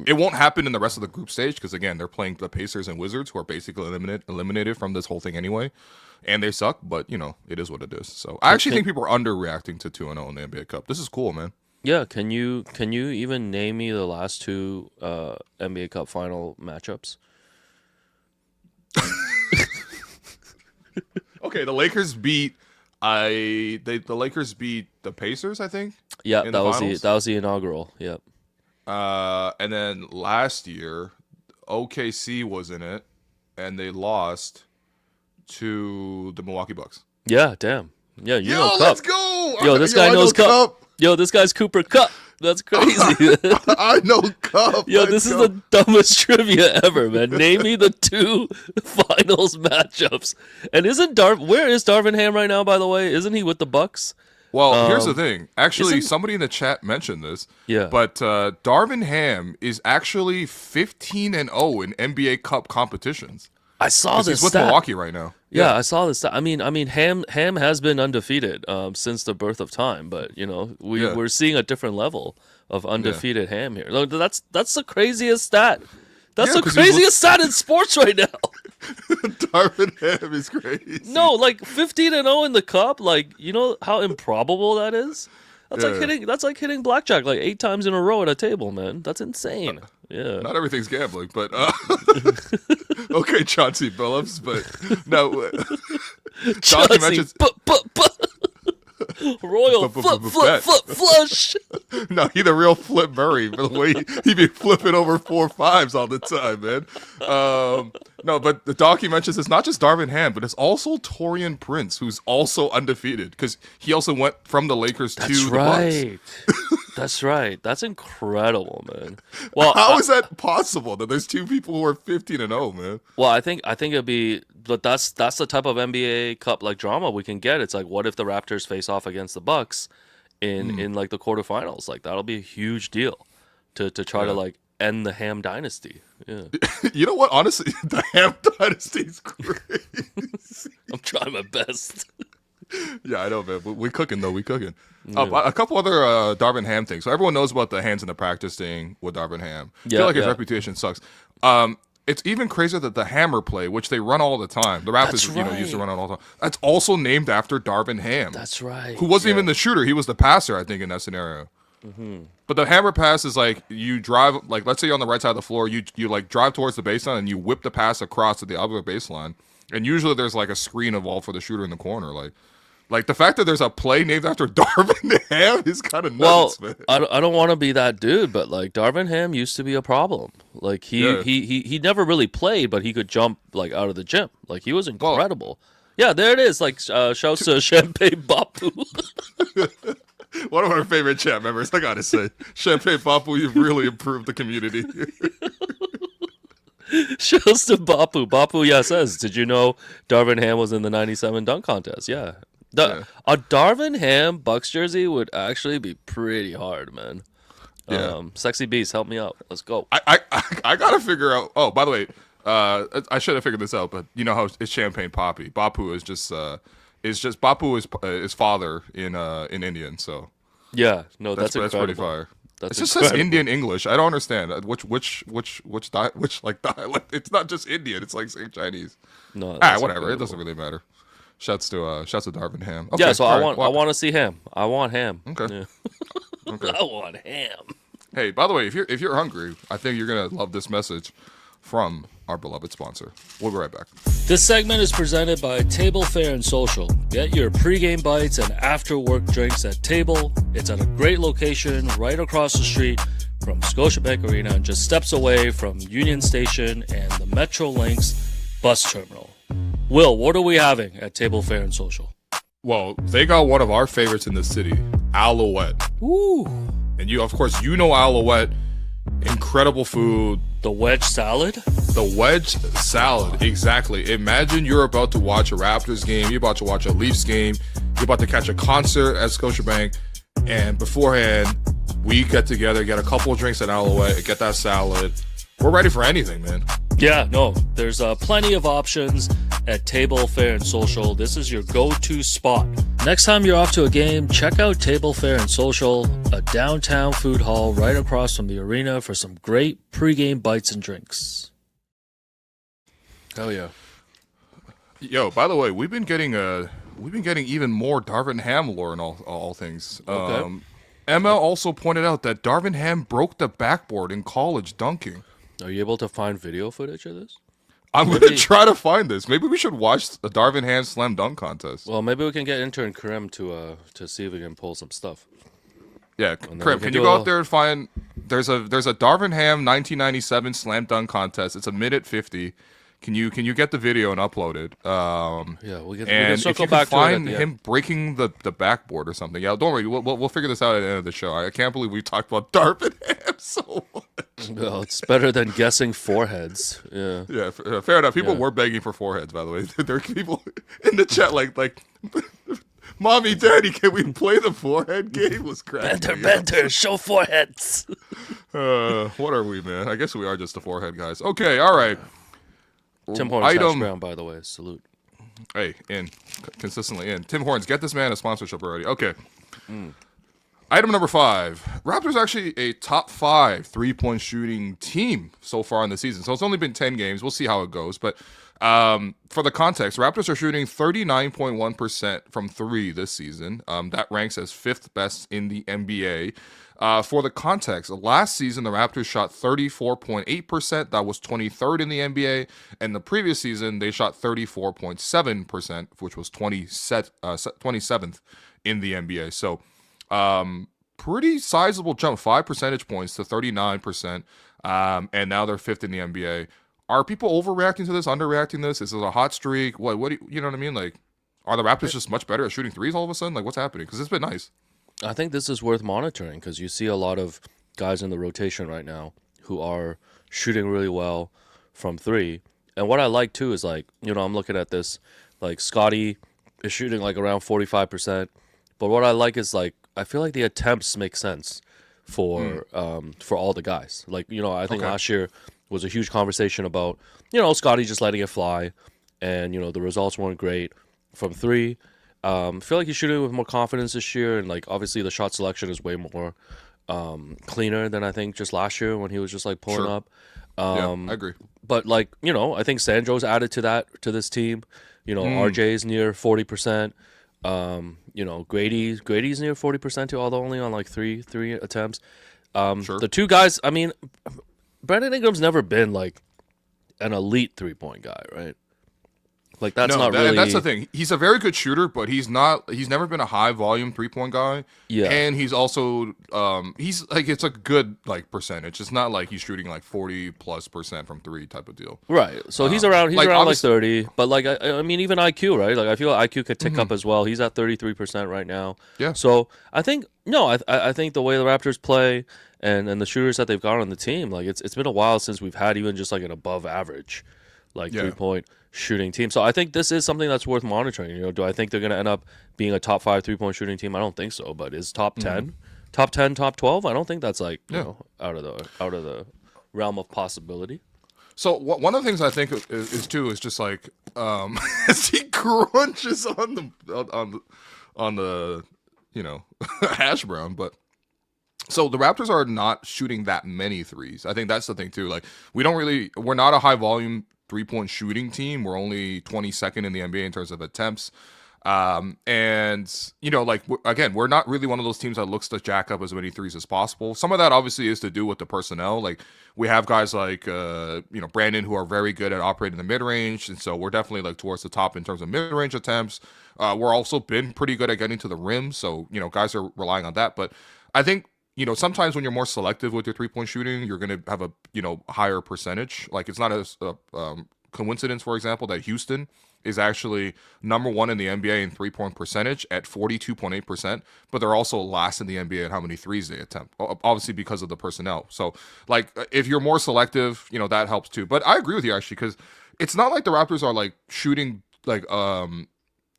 It won't happen in the rest of the group stage because again, they're playing the Pacers and Wizards, who are basically eliminated from this whole thing anyway, and they suck. But you know, it is what it is. So I actually think people are underreacting to 2-0 in the NBA Cup. This is cool, man. Yeah, can you even name me the last two NBA Cup final matchups? Okay, the Lakers beat the Lakers beat the Pacers, I think. Yeah, in that the was finals. the inaugural. Yep. And then last year, OKC was in it, and they lost to the Milwaukee Bucks. Yeah, damn. Yeah, you know Cup. Let's go! Yo, this guy I knows know Cup. Yo, this guy's Cooper Cup. That's crazy. I know Cup. Yo, Let's this is go. the dumbest trivia ever, man. Name me the two finals matchups. And where is Darvin Ham right now, by the way? Isn't he with the Bucks? Well, here's the thing. Actually, isn't- somebody in the chat mentioned this. Yeah. But Darvin Ham is actually 15-0 in NBA Cup competitions. I saw 'Cause this he's with stat. Milwaukee right now. Yeah, I saw this. I mean, Ham has been undefeated since the birth of time, but you know, we're seeing a different level of undefeated Ham here. Look, that's the craziest stat. That's Yeah, the 'cause he's craziest stat in sports right now. Darvin Ham is crazy. No, like 15-0 in the cup. Like, you know how improbable that is. That's like Yeah. hitting. That's like hitting blackjack like 8 times in a row at a table, man. That's insane. Yeah. Not everything's gambling, but okay, Chauncey Billups, but no. Donkey Chelsea, mentions Royal flip flush. no, he the real Flip Murray, by the way he be flipping over 4-5s all the time, man. No, but the donkey mentions it's not just Darvin Ham, but it's also Taurean Prince, who's also undefeated because he also went from the Lakers to That's the Bucks. right. That's right. That's incredible, man. Well, How is that possible that there's two people who are 15-0, man? well, I think it'd be, but that's the type of NBA Cup like drama we can get. It's like, what if the Raptors face off against the Bucks in like the quarterfinals? Like that'll be a huge deal to try to like end the Ham dynasty. Yeah, You know what? Honestly, the Ham dynasty is crazy. I'm trying my best. Yeah, I know, man. We cooking though. We cooking. A couple other Darvin Ham things. So everyone knows about the hands in the practice thing with Darvin Ham. I feel like his reputation sucks. It's even crazier that the hammer play, which they run all the time. The Raptors, That's used to right. run it all the time. That's also named after Darvin Ham. That's right. Who wasn't even the shooter. He was the passer, I think, in that scenario. But the hammer pass is like you drive, like let's say you're on the right side of the floor, you like drive towards the baseline and you whip the pass across to the other baseline. And usually there's like a screen involved for the shooter in the corner. Like the fact that there's a play named after Darvin Ham is kind of nuts, man. I don't want to be that dude, but like Darvin Ham used to be a problem. Like he never really played, but he could jump like out of the gym. Like he was incredible. Yeah, there it is. Like shouts to Champagne Bapu. One of our favorite chat members, I gotta say. Champagne Bapu, you've really improved the community. Shouts to Bapu. Bapu, yeah, says, did you know Darvin Ham was in the 97 dunk contest? Yeah. A Darvin Ham Bucks jersey would actually be pretty hard, man. Yeah. Sexy Beast, help me out. Let's go. I gotta figure out. Oh, by the way, I should have figured this out, but you know how it's Champagne Poppy. Bapu is just Bapu is his father in Indian. So Yeah, no, that's pretty incredible. fire. It just says Indian English. I don't understand which dialect. It's not just Indian. It's like saying Chinese. No, Whatever. It doesn't really matter. Shouts to Darvin Ham. Okay, yeah, so I right. want to see ham. I want ham. Okay. Yeah. Okay. I want ham. Hey, by the way, if you're hungry, I think you're gonna love this message from our beloved sponsor. We'll be right back. This segment is presented by Table Fare and Social. Get your pregame bites and after-work drinks at Table. It's at a great location right across the street from Scotiabank Arena and just steps away from Union Station and the Metrolinx bus terminal. Will, what are we having at Table Fare and Social? Well, they got one of our favorites in the city, Alouette. Ooh. And of course, you know Alouette. Incredible food. The wedge salad? The wedge salad, exactly. Imagine you're about to watch a Raptors game, you're about to watch a Leafs game, you're about to catch a concert at Scotiabank, and beforehand, we get together, get a couple of drinks at Alouette, get that salad. We're ready for anything, man. Yeah, no, there's plenty of options at Table Fare and Social. This is your go-to spot. Next time you're off to a game, check out Table Fare and Social, a downtown food hall right across from the arena for some great pregame bites and drinks. Hell yeah. Yo, by the way, we've been getting even more Darvin Ham lore in all things. Okay. Emma also pointed out that Darvin Ham broke the backboard in college dunking. Are you able to find video footage of this? I'm going to try to find this. Maybe we should watch the Darvin Ham slam dunk contest. Well, maybe we can get intern Karim to see if we can pull some stuff. Yeah, Karim, can you go out there and find? There's a Darvin Ham 1997 slam dunk contest. It's a minute 50. Can you get the video and upload it? Yeah, we can and circle if you back can find to it him breaking the backboard or something, yeah, don't worry, we'll figure this out at the end of the show. I can't believe we talked about Darvin Ham so much. Well, it's better than guessing foreheads. Yeah. Yeah, fair enough. People were begging for foreheads, by the way. There are people in the chat like, Mommy, Daddy, can we play the forehead game? Was cracking. Banter, show foreheads. What are we, man? I guess we are just the forehead guys. Okay, all right. Tim Hortons hash brown, by the way. Salute. Hey, consistently in. Tim Hortons, get this man a sponsorship already. Okay. Item number 5. Raptors actually a top 5 3-point shooting team so far in the season. So it's only been 10 games. We'll see how it goes. But for the context, Raptors are shooting 39.1% from 3 this season. That ranks as 5th best in the NBA. For the context, last season, the Raptors shot 34.8%. That was 23rd in the NBA. And the previous season, they shot 34.7%, which was 27th in the NBA. So pretty sizable jump, 5 percentage points to 39%. And now they're 5th in the NBA. Are people overreacting to this, underreacting to this? Is it a hot streak? What do you know what I mean? Like, are the Raptors just much better at shooting threes all of a sudden? Like, what's happening? Because it's been nice. I think this is worth monitoring because you see a lot of guys in the rotation right now who are shooting really well from 3. And what I like too is I'm looking at this, Scotty is shooting around 45%. But what I like is I feel like the attempts make sense for all the guys. I think last year was a huge conversation about, Scotty just letting it fly and, the results weren't great from 3. I feel like he's shooting with more confidence this year, and obviously the shot selection is way more cleaner than I think just last year when he was just pulling up. Yeah, I agree. But I think Sandro's added to this team. RJ's near 40%. Grady's near 40% too, although only on three attempts. The two guys, I mean, Brandon Ingram's never been an elite 3-point guy, right? That's not really. And that's the thing. He's a very good shooter, but he's never been a high volume 3-point guy. Yeah. And he's also he's it's a good percentage. It's not like he's shooting 40+% from 3 type of deal. Right. So he's around 30. But I mean even IQ, right? I feel like IQ could tick up as well. He's at 33% right now. Yeah. So I think I think the way the Raptors play and the shooters that they've got on the team, it's been a while since we've had even just an above average 3-point shooting team. So I think this is something that's worth monitoring. Do I think they're going to end up being a top 5 3-point shooting team? I don't think so. But is top 10, top 10, top 12? I don't think that's out of the realm of possibility. So one of the things I think is just as he crunches on the hash brown, but So the Raptors are not shooting that many threes. I think that's the thing too. Like we're not a high volume 3-point shooting team. We're only 22nd in the NBA in terms of attempts. And like again, we're not really one of those teams that looks to jack up as many threes as possible. Some of that obviously is to do with the personnel. Like we have guys like Brandon who are very good at operating the mid range, and so we're definitely like towards the top in terms of mid range attempts. We're also been pretty good at getting to the rim, so guys are relying on that. But I think sometimes when you're more selective with your 3-point shooting, you're going to have a higher percentage. Like it's not a coincidence, for example, that Houston is actually number 1 in the NBA in 3-point percentage at 42.8%, but they're also last in the NBA at how many threes they attempt, obviously because of the personnel. So like if you're more selective, that helps too. But I agree with you actually, because it's not like the Raptors are like shooting like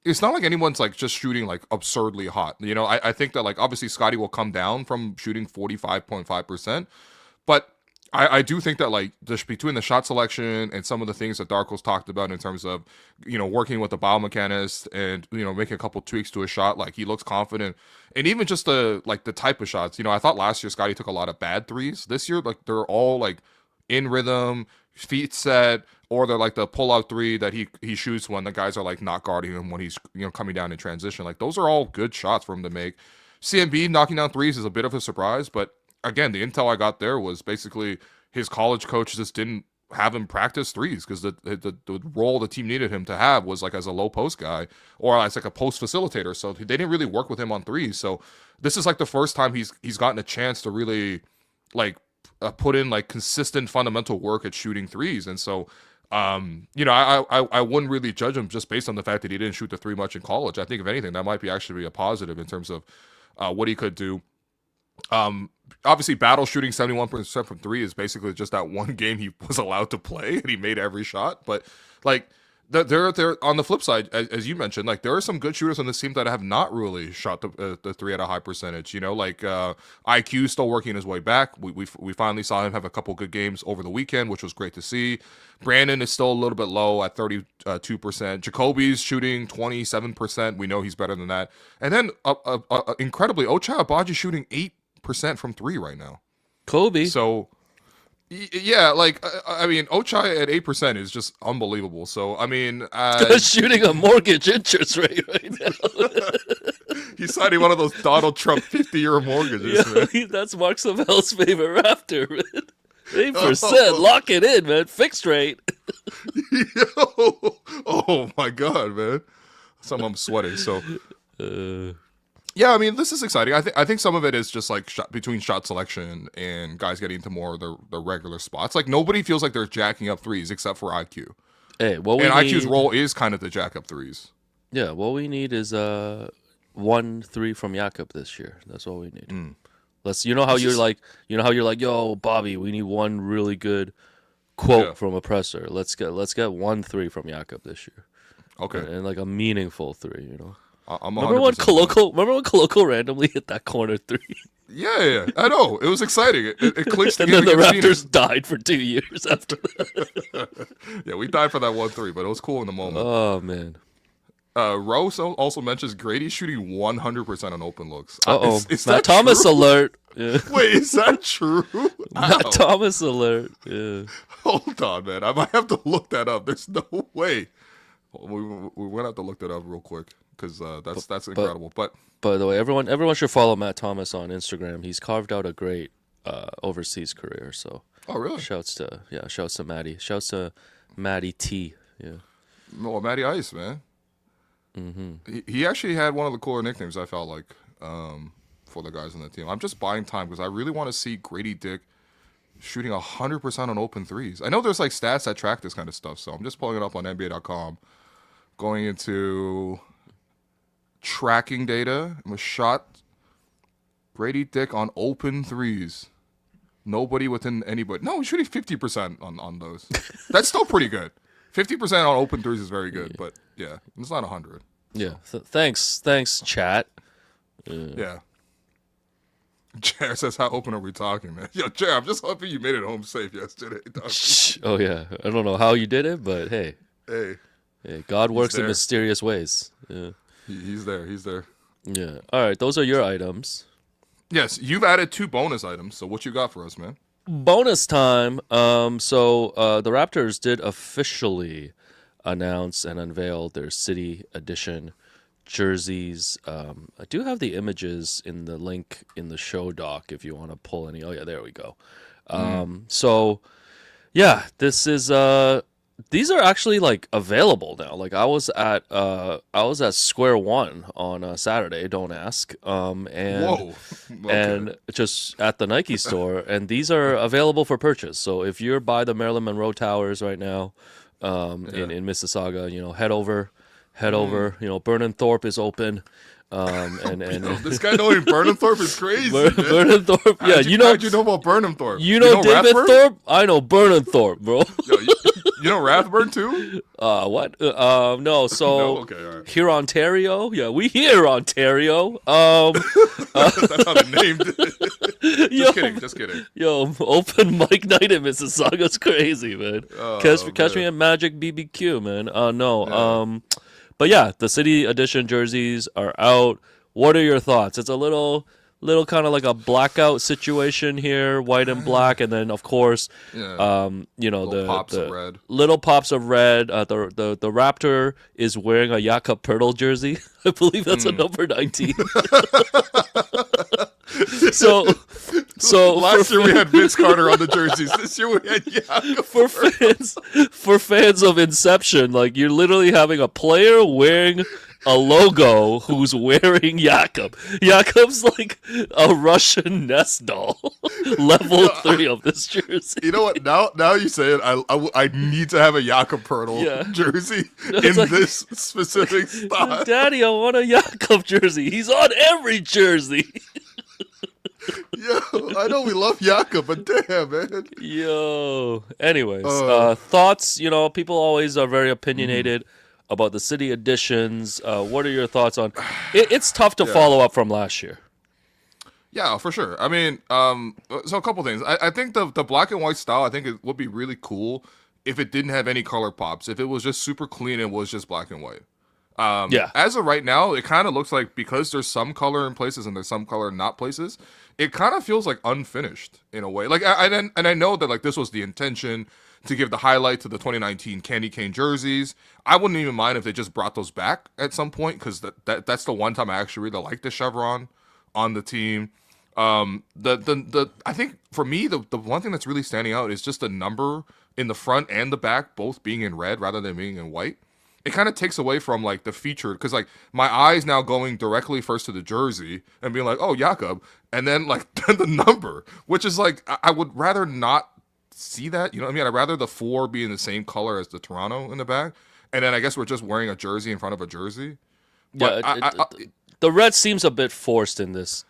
it's not like anyone's like just shooting like absurdly hot. I think that like obviously Scotty will come down from shooting 45.5%, but I do think that like just between the shot selection and some of the things that Darko's talked about in terms of working with the biomechanist and making a couple tweaks to his shot, like he looks confident. And even just the type of shots, I thought last year Scotty took a lot of bad threes. This year like they're all like in rhythm, feet set, or they're like the pull-out three that he shoots when the guys are like not guarding him when he's coming down in transition. Like those are all good shots for him to make. CMB knocking down threes is a bit of a surprise, but again, the intel I got there was basically his college coach just didn't have him practice threes because the role the team needed him to have was like as a low post guy or as like a post facilitator. So they didn't really work with him on threes. So this is like the first time he's gotten a chance to really like put in like consistent fundamental work at shooting threes. And so I wouldn't really judge him just based on the fact that he didn't shoot the three much in college. I think if anything that might be actually a positive in terms of what he could do. Obviously Battle shooting 71% from three is basically just that one game he was allowed to play and he made every shot. But like they're on the flip side, as you mentioned, like there are some good shooters on this team that have not really shot the three at a high percentage. Like IQ still working his way back. We finally saw him have a couple good games over the weekend, which was great to see. Brandon is still a little bit low at 32%. Jacoby's shooting 27%. We know he's better than that. And then incredibly, Ochai Agbaji shooting 8% from three right now. Kobe. So yeah, like I mean, Ochai at 8% is just unbelievable. So I mean, shooting a mortgage interest rate right now. He's signing one of those Donald Trump 50-year mortgages. Man. That's Mark Savel's favorite Raptor, man. 8%, lock it in, man. Fixed rate. Oh my god, man. I'm sweating. So. Yeah, I mean, this is exciting. I think some of it is just like between shot selection and guys getting into more of the regular spots. Like nobody feels like they're jacking up threes except for IQ. Hey, IQ's role is kind of to jack up threes. Yeah, what we need is 1-3 from Jakob this year. That's all we need. Let's how you're like, yo, Bobby, we need one really good quote from a presser. Let's get 1-3 from Jakob this year. Okay, and like a meaningful three. Remember when Koloko randomly hit that corner three? Yeah, I know. It was exciting. It clinched and then the Raptors died for 2 years after that. Yeah, we died for that 1-3, but it was cool in the moment. Oh, man. Rose also mentions Grady shooting 100% on open looks. Uh-oh. Is Matt that Thomas true? alert. Yeah. Wait, is that true? Matt Thomas alert. Yeah. Hold on, man. I might have to look that up. There's no way. We're going to have to look that up real quick. Because that's incredible. But by the way, everyone should follow Matt Thomas on Instagram. He's carved out a great overseas career. So really? Shouts to Maddie. Shouts to Maddie T. Yeah. No, Matty Ice, man. Mm-hmm. He actually had one of the cooler nicknames. I felt like for the guys on the team. I'm just buying time because I really want to see Grady Dick shooting 100% on open threes. I know there's like stats that track this kind of stuff, so I'm just pulling it up on NBA.com, going into tracking data. Was shot Grady Dick on open threes. Nobody within anybody. No, he's shooting 50% on those. That's still pretty good. 50% on open threes is very good, but yeah, it's not 100. Yeah, thanks, chat. Yeah. Jared says, how open are we talking, man? Yo, Jared, I'm just hoping you made it home safe yesterday. Oh, yeah. I don't know how you did it, but hey. Hey, God works in mysterious ways. Yeah. He's there. Yeah. All right, those are your items. Yes, you've added 2 bonus items. So what you got for us, man? Bonus time. So the Raptors did officially announce and unveil their City Edition jerseys. I do have the images in the link in the show doc if you want to pull any. Oh yeah, there we go. So yeah, this is these are actually like available now. Like I was at Square One on Saturday. Don't ask. And Whoa. Okay. and just at the Nike store, and these are available for purchase. So if you're by the Marilyn Monroe Towers right now, in Mississauga, head over. You know, Vernon Thorpe is open. And This guy knowing Burnham Thorpe is crazy. Vernon Thorpe, yeah, How'd you know about Burnham Thorpe? You know David Rathburn? Thorpe? I know Vernon Thorpe, bro. Yo, you know Rathburn too? What? No. So No? Okay, all right. here, Ontario. Yeah, we here, Ontario. That's how they named it. Just kidding. Yo, open mic night in Mississauga's crazy, man. Catch me at Magic BBQ, man. No. But yeah, the City Edition jerseys are out. What are your thoughts? It's a little kind of like a blackout situation here, white and black, and then of course, Little pops of red. Little pops of red. The Raptor is wearing a Jakob Poeltl jersey. I believe that's a number 19. So Last year we had Vince Carter on the jerseys. This year we had Jakob. for fans of Inception, like you're literally having a player wearing a logo who's wearing Jakob. Jakob's like a Russian nest doll, level 3 of this jersey. You know what? Now you say it. I need to have a Jakob Poeltl jersey in like, this specific spot. Daddy, I want a Jakob jersey. He's on every jersey. Yo, I know we love Jakob, but damn, man. Yo. Anyways, thoughts. People always are very opinionated about the City Editions. What are your thoughts on? It's tough to follow up from last year. Yeah, for sure. I mean, so a couple things. I think the black and white style, I think it would be really cool if it didn't have any color pops. If it was just super clean and was just black and white. As of right now, it kind of looks like because there's some color in places and there's some color in not places, it kind of feels like unfinished in a way. Like, I know that like this was the intention to give the highlight to the 2019 Candy Cane jerseys. I wouldn't even mind if they just brought those back at some point because that's the one time I actually really like the chevron on the team. I think for me the one thing that's really standing out is just the number in the front and the back both being in red rather than being in white. It kind of takes away from like the featured because like my eyes now going directly first to the jersey and being like, oh, Jakob, and then like the number, which is like I would rather not see that. You know what I mean? I'd rather the 4 be in the same color as the Toronto in the back, and then I guess we're just wearing a jersey in front of a jersey. But the red seems a bit forced in this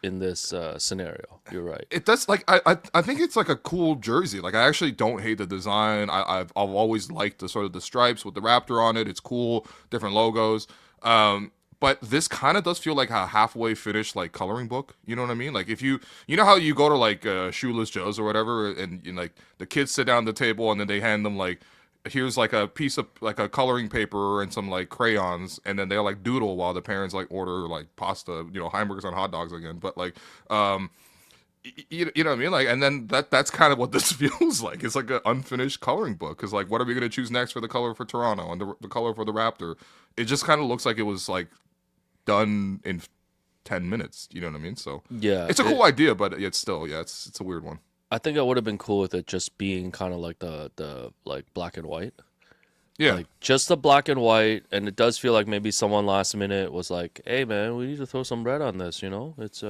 scenario. You're right. It does. Like I think it's like a cool jersey. Like I actually don't hate the design. I've always liked the sort of the stripes with the Raptor on it. It's cool, different logos. But this kind of does feel like a halfway finished like coloring book. You know what I mean? Like if you know how you go to like Shoeless Joe's or whatever, and like the kids sit down at the table and then they hand them like, here's like a piece of like a coloring paper and some like crayons, and then they'll like doodle while the parents like order like pasta, hamburgers on hot dogs again. But like, you know what I mean? Like, and then that's kind of what this feels like. It's like an unfinished coloring book. Cause like, what are we going to choose next for the color for Toronto and the color for the Raptor? It just kind of looks like it was like done in 10 minutes. You know what I mean? So yeah, it's a cool idea, but it's still, it's a weird one. I think it would have been cool with it just being kind of like the like black and white. Yeah. Like just the black and white, and it does feel like maybe someone last minute was like, "Hey man, we need to throw some red on this, It's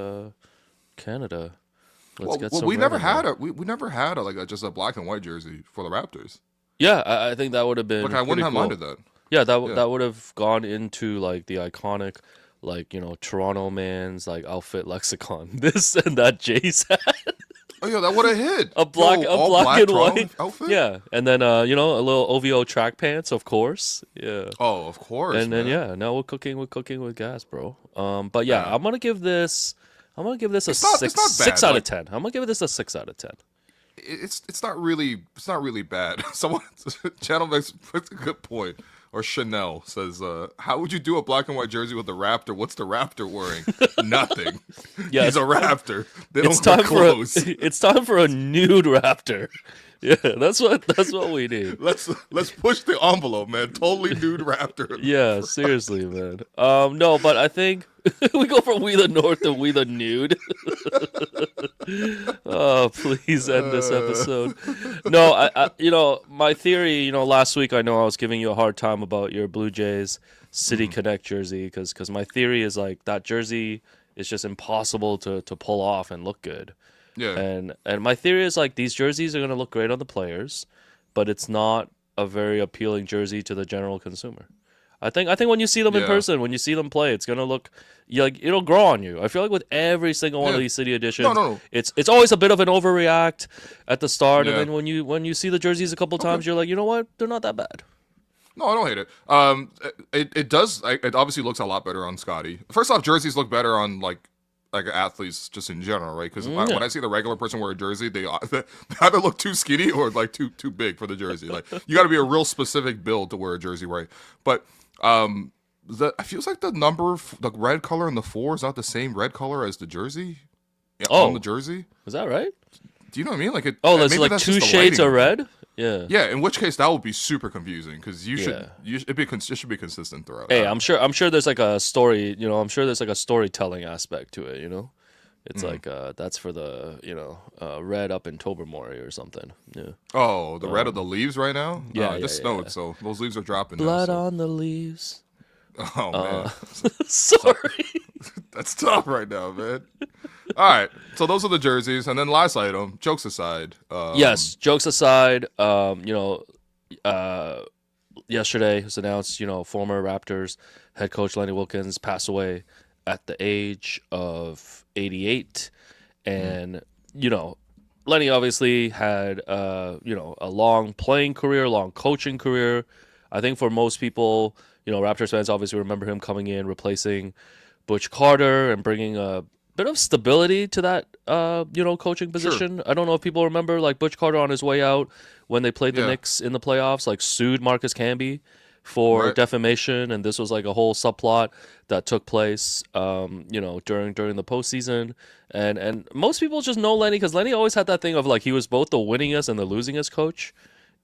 Canada. Let's get some we red never in had there." we never had just a black and white jersey for the Raptors. Yeah, I think that would have been Like I wouldn't have cool. minded that. Yeah, that would have gone into like the iconic like, Toronto man's like outfit lexicon. This and that Jays hat. Oh yeah, that would have hit. A black and Toronto white outfit. Yeah, and then a little OVO track pants, of course. Yeah. Oh, of course. And then man. now we're cooking with gas, bro. But yeah, I'm gonna give this a It's not bad. 6 out of 10. I'm gonna give this a 6 out of 10. It's not really bad. Someone channel makes a good point. or Chanel says, "How would you do a black and white jersey with a Raptor? What's the Raptor wearing? Nothing. Yeah, He's a Raptor. They it's don't wear time for clothes. it's time for a nude Raptor. Yeah, that's what we need. Let's push the envelope, man. Totally nude Raptor. Yeah, seriously, man. No, but I think we go from We the North to We the Nude. Oh, please end this episode. No, I my theory, last week I know I was giving you a hard time about your Blue Jays City Connect jersey because my theory is like that jersey is just impossible to pull off and look good. Yeah. And my theory is like these jerseys are going to look great on the players, but it's not a very appealing jersey to the general consumer. I think when you see them in person, when you see them play, it's gonna look like it'll grow on you. I feel like with every single one of these city editions, No. it's always a bit of an overreact at the start, and then when you see the jerseys a couple times, you're like, you know what, they're not that bad. No, I don't hate it. It does. It obviously looks a lot better on Scotty. First off, jerseys look better on like athletes just in general, right? Because when I see the regular person wear a jersey, they either look too skinny or like too big for the jersey. Like you got to be a real specific build to wear a jersey, right? But it feels like the red color in the 4 is not the same red color as the jersey. On the jersey. Is that right? Do you know what I mean? Like there's like two shades of red. Yeah. Yeah. In which case, that would be super confusing because it should be consistent throughout. Hey, I'm sure there's like a story. I'm sure there's like a storytelling aspect to it. It's like that's for the red up in Tobermory or something. Yeah. Oh, the red of the leaves right now. Yeah, it just snowed, so those leaves are dropping. Blood now, so. on the leaves. Oh man, Sorry. that's tough right now, man. All right, so those are the jerseys, and then last item. Jokes aside. Yes, jokes aside. Yesterday it was announced. Former Raptors head coach Lenny Wilkens passed away at the age of 88, and Lenny obviously had a long playing career, long coaching career. I think for most people, Raptors fans obviously remember him coming in, replacing Butch Carter, and bringing a bit of stability to that coaching position. Sure. I don't know if people remember like Butch Carter on his way out when they played the Knicks in the playoffs, like sued Marcus Camby for defamation, and this was like a whole subplot that took place during the postseason. And most people just know Lenny because Lenny always had that thing of like he was both the winningest and the losingest coach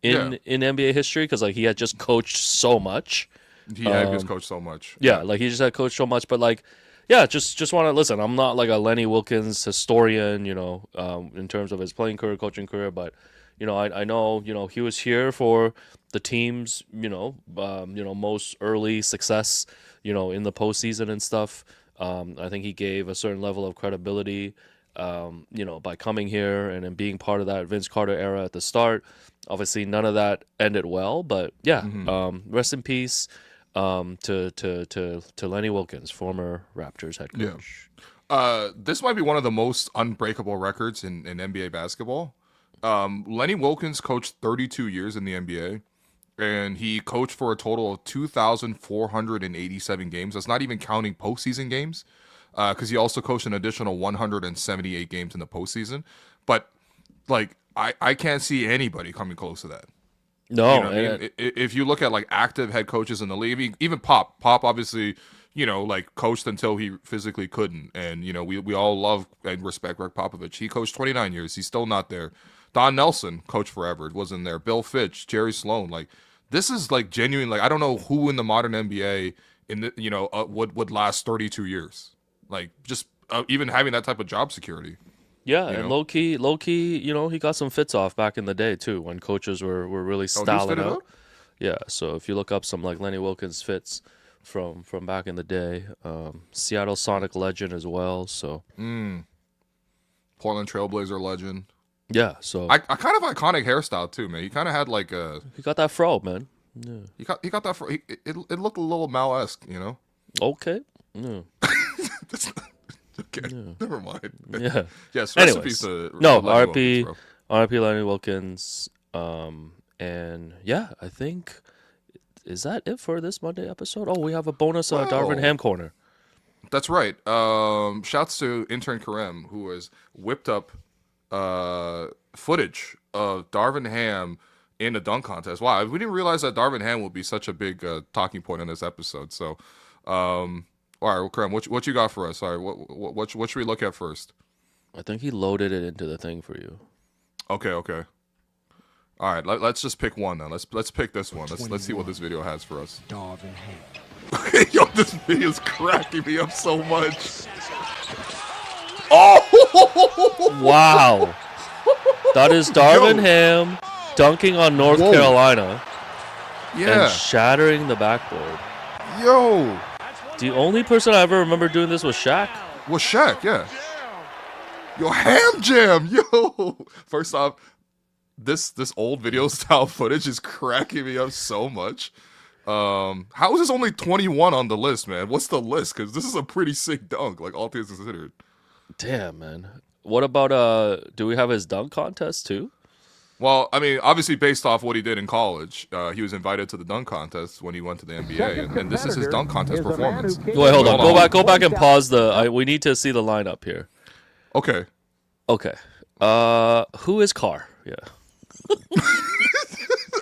in NBA history because like he had just coached so much. He had just coached so much. Yeah, like he just had coached so much, but like just want to listen. I'm not like a Lenny Wilkens historian, in terms of his playing career, coaching career, but I know he was here for the team's most early success in the postseason and stuff. I think he gave a certain level of credibility by coming here and being part of that Vince Carter era at the start. Obviously none of that ended well, but rest in peace to Lenny Wilkens, former Raptors head coach. This might be one of the most unbreakable records in NBA basketball. Lenny Wilkens coached 32 years in the NBA, and he coached for a total of 2,487 games. That's not even counting postseason games, because he also coached an additional 178 games in the postseason. But like, I can't see anybody coming close to that. No, if you look at like active head coaches in the league, even Pop obviously, like coached until he physically couldn't, and we all love and respect Greg Popovich. He coached 29 years. He's still not there. Don Nelson coached forever. Wasn't there. Bill Fitch, Jerry Sloan. Like this is like genuine. Like I don't know who in the modern NBA would last 32 years. Like just even having that type of job security. Yeah, and low key, he got some fits off back in the day too when coaches were really styling out. Yeah, so if you look up some like Lenny Wilkens fits from back in the day, Seattle Sonic legend as well. So Portland Trailblazer legend. Yeah, so I kind of iconic hairstyle too, man. He kind of had like a. He got that fro, man. Yeah. He got that fro. It looked a little Mal-esque, Okay. Yeah. Okay, never mind. Yeah. Yes. Anyways, RIP Lenny Wilkens. And yeah, I think is that it for this Monday episode? Oh, we have a bonus Darvin Ham corner. That's right. Shouts to intern Karem, who has whipped up footage of Darvin Ham in a dunk contest. Wow, we didn't realize that Darvin Ham would be such a big talking point in this episode. So, all right, well, Krem, what you got for us? All right, what should we look at first? I think he loaded it into the thing for you. Okay. All right, let's just pick one then. Let's pick this one. Let's see what this video has for us. Darvin Ham. Okay, yo, this video is cracking me up so much. Oh! Wow. That is Darvin Ham dunking on North Carolina and shattering the backboard. Yo. The only person I ever remember doing this was Shaq. Was Shaq, yeah. Yo, ham jam, yo. First off, this old video style footage is cracking me up so much. How is this only 21 on the list, man? What's the list? Because this is a pretty sick dunk, like all things considered. Damn, man. What about do we have his dunk contest too? Well, I mean, obviously based off what he did in college, he was invited to the dunk contest when he went to the NBA, and this is his dunk contest performance. Wait, hold on. Go back and pause we need to see the lineup here. Okay. Who is Carr? Yeah.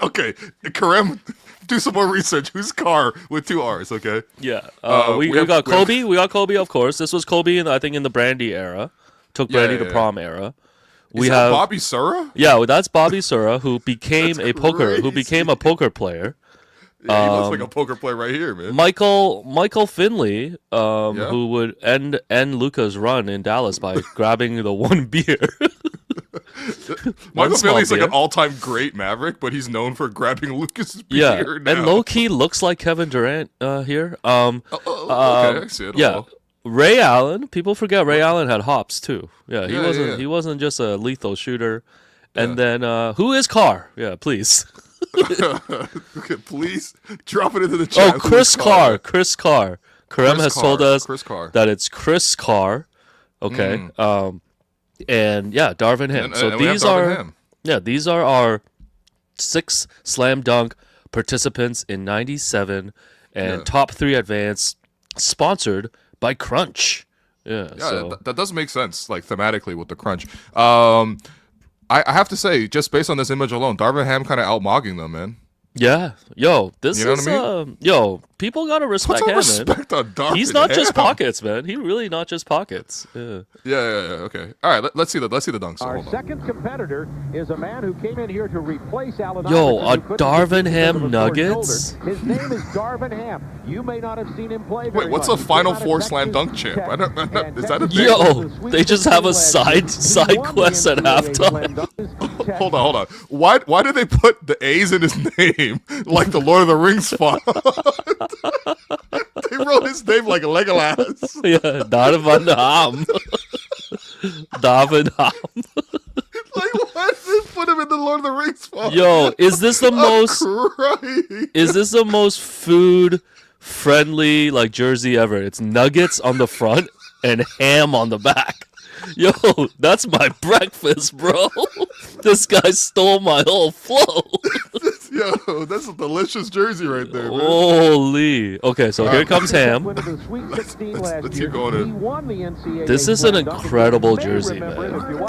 Okay, Karem, do some more research. Who's Carr with 2 R's? Okay. Yeah. We got Kobe. We got Kobe, of course. This was Kobe I think in the Brandy era. Took Brandy to prom era. We have Bobby Sura. Yeah, well, that's Bobby Sura, who became a poker player. Yeah, he looks like a poker player right here, man. Michael Finley, who would end Luka's run in Dallas by grabbing the one beer. Michael Finley's like an all-time great Maverick, but he's known for grabbing Lucas's beer. Yeah, and low-key looks like Kevin Durant here. Okay, I see it. Yeah. Ray Allen. People forget Ray Allen had hops too. Yeah, he wasn't just a lethal shooter. And then who is Carr? Yeah, please. Okay, please drop it into the chat. Oh, Chris Carr. Karem has told us that it's Chris Carr. Okay. And yeah, Darvin Ham. So these are our 6 slam dunk participants in '97 and top 3 advance, sponsored by Crunch. Yeah, so that does make sense, like thematically with the Crunch. I have to say, just based on this image alone, Darvin Ham kind of outmogging them, man. Yeah, yo, this you know is what I mean? Yo, people gotta respect Put some Ham, respect man. on Darvin He's not Ham. just pockets, man. He really not just pockets. Yeah. Yeah. Okay. All right. Let's see the dunks. Our second competitor is a man who came in here to replace Allen. Yo, a Darvin Ham Nuggets. His name is Darvin Ham. You may not have seen him play. Wait, what's a Final Four slam dunk champ? Is that a thing? Yo, they just have a side quest at halftime. Hold on. Why did they put the A's in his name like the Lord of the Rings font? They wrote his name like Legolas. Yeah, Darvin Ham. Darvin Ham. Like, why did they put him in the Lord of the Rings font? Yo, is this the most food friendly like jersey ever? It's nuggets on the front and ham on the back. Yo, that's my breakfast, bro. This guy stole my whole flow. Yo, that's a delicious jersey right there, man. Holy. Okay, so here comes Ham. Let's keep going in. This is an incredible jersey, man.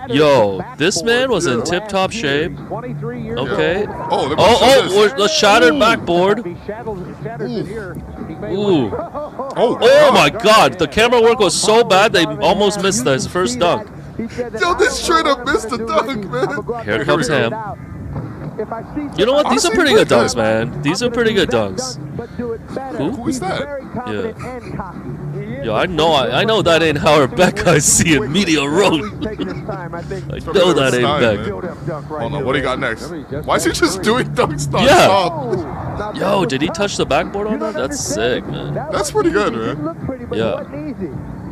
Yo, this man was in tip-top shape. Okay. Oh, the shattered backboard. Ooh. Oh my God, the camera work was so bad they almost missed his first dunk. Yo, this straight up missed the dunk, man. Here comes Ham. You know what? These are pretty good dunks, man. These are pretty good dunks. Who is that? Yeah. Yo, I know that ain't Howard Beck I see in Media Road. I know that ain't Beck. Hold on, what do you got next? Why is he just doing dunks non-stop? Yo, did he touch the backboard on that? That's sick, man. That's pretty good, man. Yeah.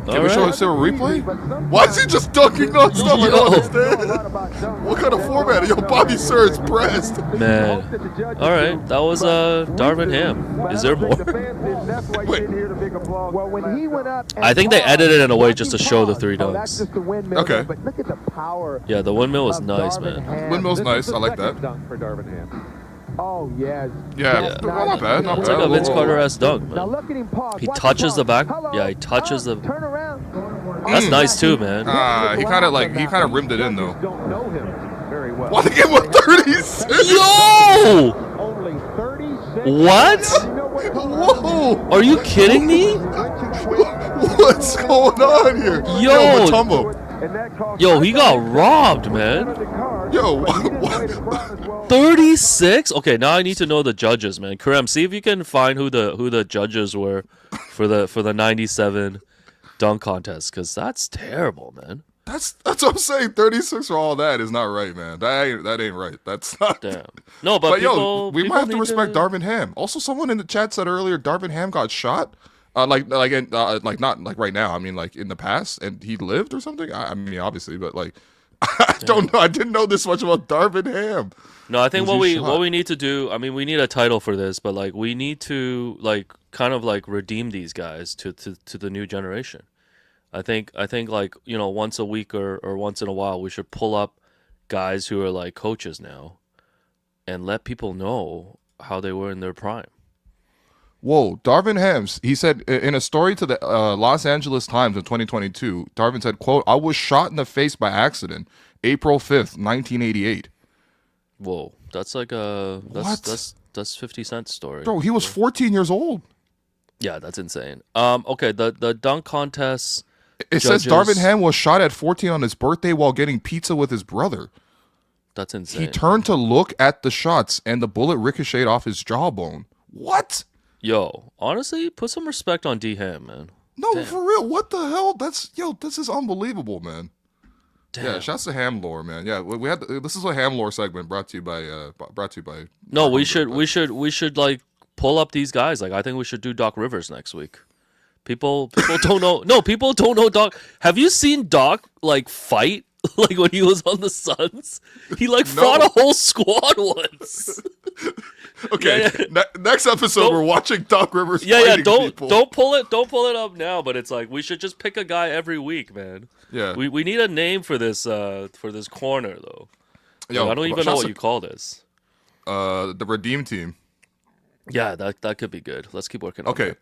Can we show us a replay? Why is he just dunking non-stop? I don't understand. What kind of format? Yo, Bobby Sir is pressed. Man. All right, that was Darvin Ham. Is there more? Wait. I think they edited it in a way just to show the 3 dunks. Okay. Yeah, the windmill was nice, man. Windmill's nice. I like that. Oh, yeah. Yeah, not bad. Not It's bad. like a Vince Carter-esque dunk, Now man. look at him pause. He touches the back. Yeah, he touches the. Turn around. That's nice too, man. He kind of rimmed it in though. Don't know him Why they give him 36? Yo! Only 36. What? You know what? Whoa! Are you kidding me? What's going on here? Yo. Mutombo. And that cost Yo, he got robbed, man. the card. Yo, But he didn't what? play the crowd as well. 36? Okay, now I need to know the judges, man. Karem, see if you can find who the judges were for the 97 dunk contest, because that's terrible, man. That's what I'm saying. 36 for all that is not right, man. That ain't right. That's not. Damn. No, but But people, we people might have to need respect Darvin Ham. Also, someone in the chat said earlier Darvin Ham got shot. Like not like right now. I mean, like in the past, and he lived or something. I mean, obviously, but like, I don't know. I didn't know this much about Darvin Ham. No, I think Was he what shot? we need to do. I mean, we need a title for this, but like we need to like kind of like redeem these guys to the new generation. I think like, you know, once a week or once in a while we should pull up guys who are like coaches now and let people know how they were in their prime. Whoa, Darvin Ham, he said in a story to the Los Angeles Times in 2022, Darvin said, quote, "I was shot in the face by accident, April 5th, 1988. Whoa, that's like What? that's 50 Cent's story. Bro, he was 14 years old. Yeah, that's insane. Okay, the dunk contest. It says Judges- Darvin Ham was shot at 14 on his birthday while getting pizza with his brother. That's insane. He turned to look at the shots and the bullet ricocheted off his jawbone. What? Yo, honestly, put some respect on D Ham, man. No, Damn. for real. What the hell? This is unbelievable, man. Damn. Yeah, shouts to Ham Lore, man. Yeah, we had this is a Ham Lore segment brought to you by No, we Humber, should like pull up these guys. Like I think we should do Doc Rivers next week. People don't know. No, people don't know Doc. Have you seen Doc like fight? Like when he was on the Suns, he like fought a whole squad once. Okay, Yeah. Next episode Don't- we're watching Doc Rivers. Yeah, fighting people. don't pull it up now. But it's like we should just pick a guy every week, man. Yeah. We need a name for this corner though. Yo, Like, I don't even know shouts what to, you call this. the Redeem Team. Yeah, that could be good. Let's keep working on Okay. it.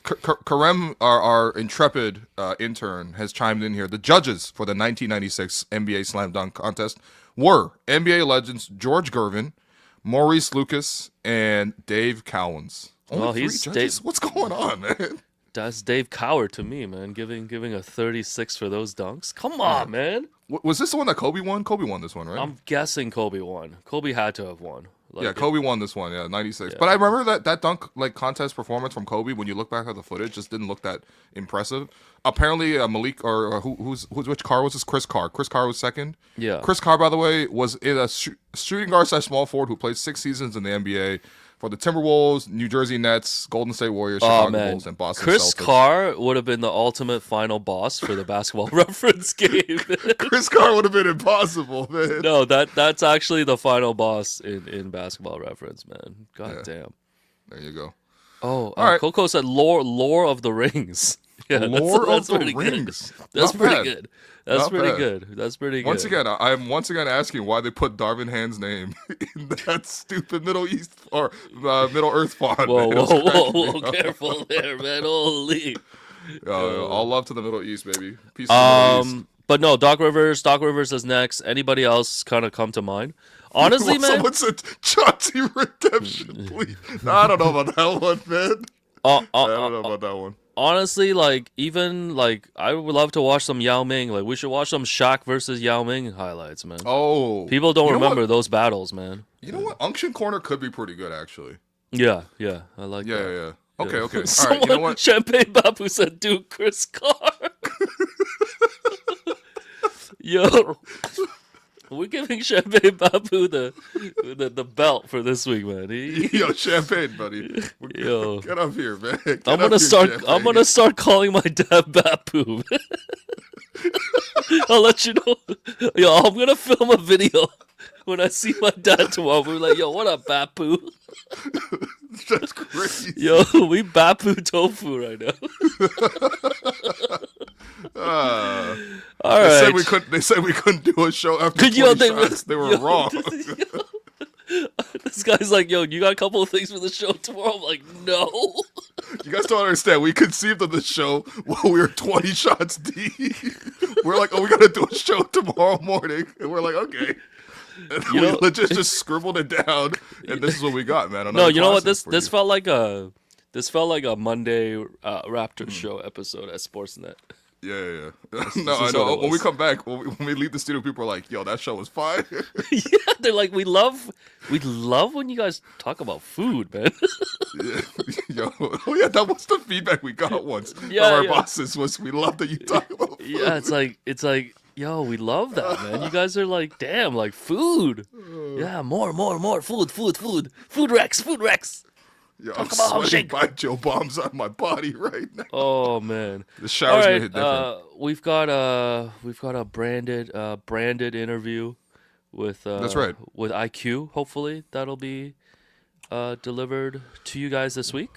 Karem, our intrepid intern, has chimed in here. The judges for the 1996 NBA Slam Dunk Contest were NBA legends George Gervin, Maurice Lucas, and Dave Cowens. Only Well, three he's judges? What's going on, man? That's Dave Coward to me, man. Giving a 36 for those dunks. Come on, man. Was this the one that Kobe won? Kobe won this one, right? I'm guessing Kobe won. Kobe had to have won. Like, Yeah, Kobe won this one. Yeah, 96. Yeah. But I remember that dunk like contest performance from Kobe. When you look back at the footage, just didn't look that impressive. Apparently, Malik or who's which Carr was this? Chris Carr. Chris Carr was second. Yeah. Chris Carr, by the way, was a shooting guard / small forward who played 6 seasons in the NBA for the Timberwolves, New Jersey Nets, Golden State Warriors, Oh Chicago man, Bulls, and Boston Chris Celtics. Carr would have been the ultimate final boss for the basketball reference game. Chris Carr would have been impossible, man. No, that's actually the final boss in basketball reference, man. God Yeah. damn. There you go. Oh, All right. Coco said lore of the rings. Yeah, Lord that's of the pretty good. Rings. That's Not pretty bad. good. That's Not pretty bad. good. That's pretty good. Once again, I'm once again asking why they put Darvin Ham's name in that stupid Middle East or Middle Earth font. Whoa, man. It was whoa, cracking whoa, me whoa! up. Careful there, man. Holy. All love to the Middle East, baby. Peace to the Middle East. But no, Doc Rivers is next. Anybody else kind of come to mind? Honestly, man. Someone said Chauncey Redemption, please. No, I don't know about that one, man. I don't know about that one. Honestly, like even like I would love to watch some Yao Ming. Like we should watch some Shaq versus Yao Ming highlights, man. Oh, People don't you know remember what? those battles, man. You know what? Unction Corner could be pretty good, actually. Yeah, I like Yeah, that. yeah. Okay, okay. All right, Someone, you know what? Champagne Bapu said, "Dude, Chris Carr." Yo, we're giving Champagne Bapu the belt for this week, man. Yo, champagne, buddy. Yo. Get up here, man. Get I'm up gonna here, start. Champagne. I'm gonna start calling my dad Bapu. I'll let you know. Yo, I'm gonna film a video when I see my dad tomorrow. We're like, yo, what up, Bapu? That's crazy. Yo, we Bapu tofu right now. All They right. said we couldn't. They said we couldn't do a show after Could 20 you- they- shots. They were yo, wrong. This guy's like, yo, you got a couple of things for the show tomorrow? I'm like, no. You guys don't understand. We conceived of this show while we were 20 shots deep. We're like, oh, we got to do a show tomorrow morning. And we're like, okay. And You we know- legit just scribbled it down, and this is what we got, man. No, Another you know what? classic This for you. felt like a Monday Raptors show episode at Sportsnet. Yeah. No, this I is what know. it When we was. come back, when we leave the studio, people are like, "Yo, that show was fire." Yeah, they're like, we love when you guys talk about food, man. Yeah. Yo, oh yeah, that was the feedback we got once Yeah, from our yeah. bosses. Was we love that you talk about food. Yeah, it's like, yo, we love that, man. You guys are like, damn, like food. Yeah, more food Rex. Yo, I'm Talk about how sweating shake. Joe bombs on my body right now. Oh man. The All shower's gonna right, hit different. we've got a branded interview with That's right. with IQ. Hopefully that'll be delivered to you guys this week.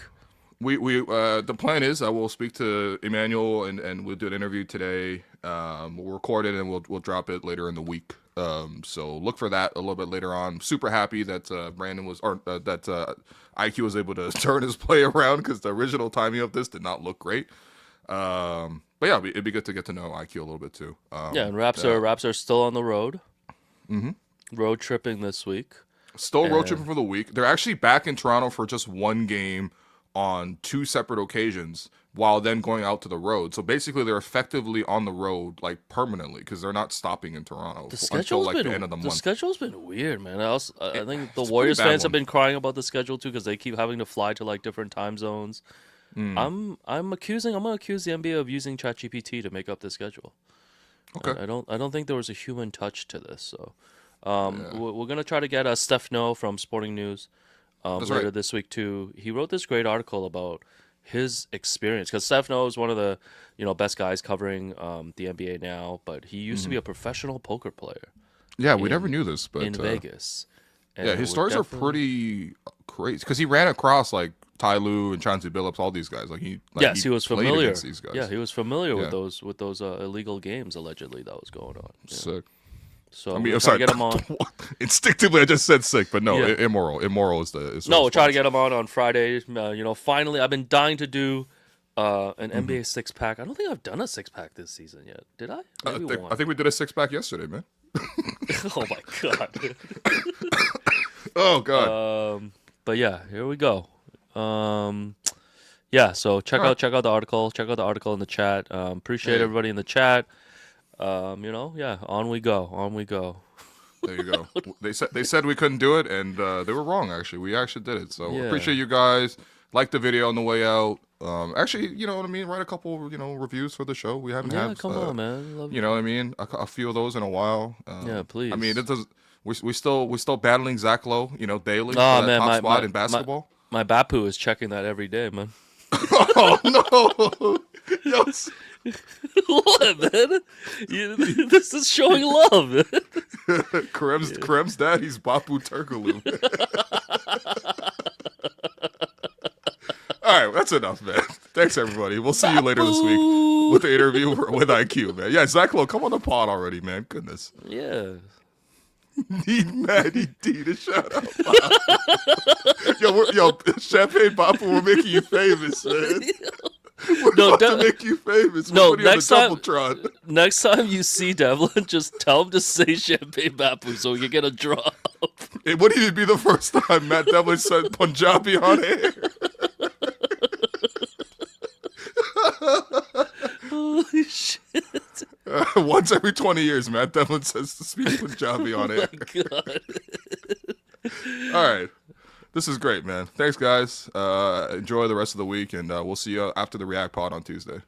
We the plan is I will speak to Emmanuel and we'll do an interview today. We'll record it and we'll drop it later in the week. So look for that a little bit later on. Super happy that Brandon was that IQ was able to turn his play around because the original timing of this did not look great. But yeah, it'd be good to get to know IQ a little bit too. Yeah, and Raps are still on the road. Mm-hmm. Road tripping this week. Still road tripping for the week. They're actually back in Toronto for just one game on two separate occasions while then going out to the road. So basically they're effectively on the road like permanently because they're not stopping in Toronto The until schedule's like been the end of the month. schedule's been weird, man. I think the it's a Warriors pretty bad fans have one. been crying about the schedule too because they keep having to fly to like different time zones. Hmm. I'm gonna accuse the NBA of using ChatGPT to make up the schedule. Okay. I don't think there was a human touch to this. So we're gonna try to get Steph No from Sporting News That's later right. this week too. He wrote this great article about his experience because Steph No is one of the best guys covering the NBA now, but he used to be a professional poker player Yeah, we never knew this, but in Vegas. And yeah, it his would stories are definitely- pretty crazy because he ran across like Ty Lue and Chauncey Billups, all these guys. Yes, he was played familiar. against these guys. Yeah, he was familiar Yeah. with those illegal games allegedly that was going on. Yeah. Sick. So I mean, we're I'm trying sorry. to get him on. Instinctively, I just said sick, but no, Yeah. immoral. Immoral is the. Is No, we'll try to response. get him on Friday. Finally, I've been dying to do an Mm-hmm. NBA 6-pack. I don't think I've done a 6-pack this season yet. Did I? Maybe one. I think we did a 6-pack yesterday, man. Oh my god. Oh god. But yeah, here we go. Yeah, so check out the article. Check out the article in the chat. Appreciate Hey. everybody in the chat. Yeah, on we go. There you go. They said we couldn't do it, and they were wrong. Actually, we actually did it. So Yeah. appreciate you guys. Like the video on the way out. Actually, you know what I mean. Write a couple, reviews for the show. We haven't Yeah, had. come on, man. Love You know what I mean? A few of those in a while. Yeah, please. I mean, it does. We still battling Zach Lowe, daily. for Oh, that man, top my- spot my- in basketball. My Bapu is checking that every day, man. Oh no! Yo, What, man? This is showing love, man. Krem's dad, he's Bapu Turkaloo. All right, that's enough, man. Thanks, everybody. We'll see you later this week with the interview with IQ, man. Yeah, Zach Lowe, come on the pod already, man. Goodness. Yeah. Need Maddie D to shout out. yo, Champagne Bapu, we're making you famous, man. We're about to make you famous. No, We're putting you on next the time- Jumbotron. Next time you see Devlin, just tell him to say Champagne Bapu so we can get a drop. It wouldn't even be the first time Matt Devlin said Punjabi on air. Holy shit. Once every 20 years, Matt Devlin says to speak Punjabi on air. God. All right. This is great, man. Thanks, guys. Enjoy the rest of the week, and we'll see you after the React Pod on Tuesday.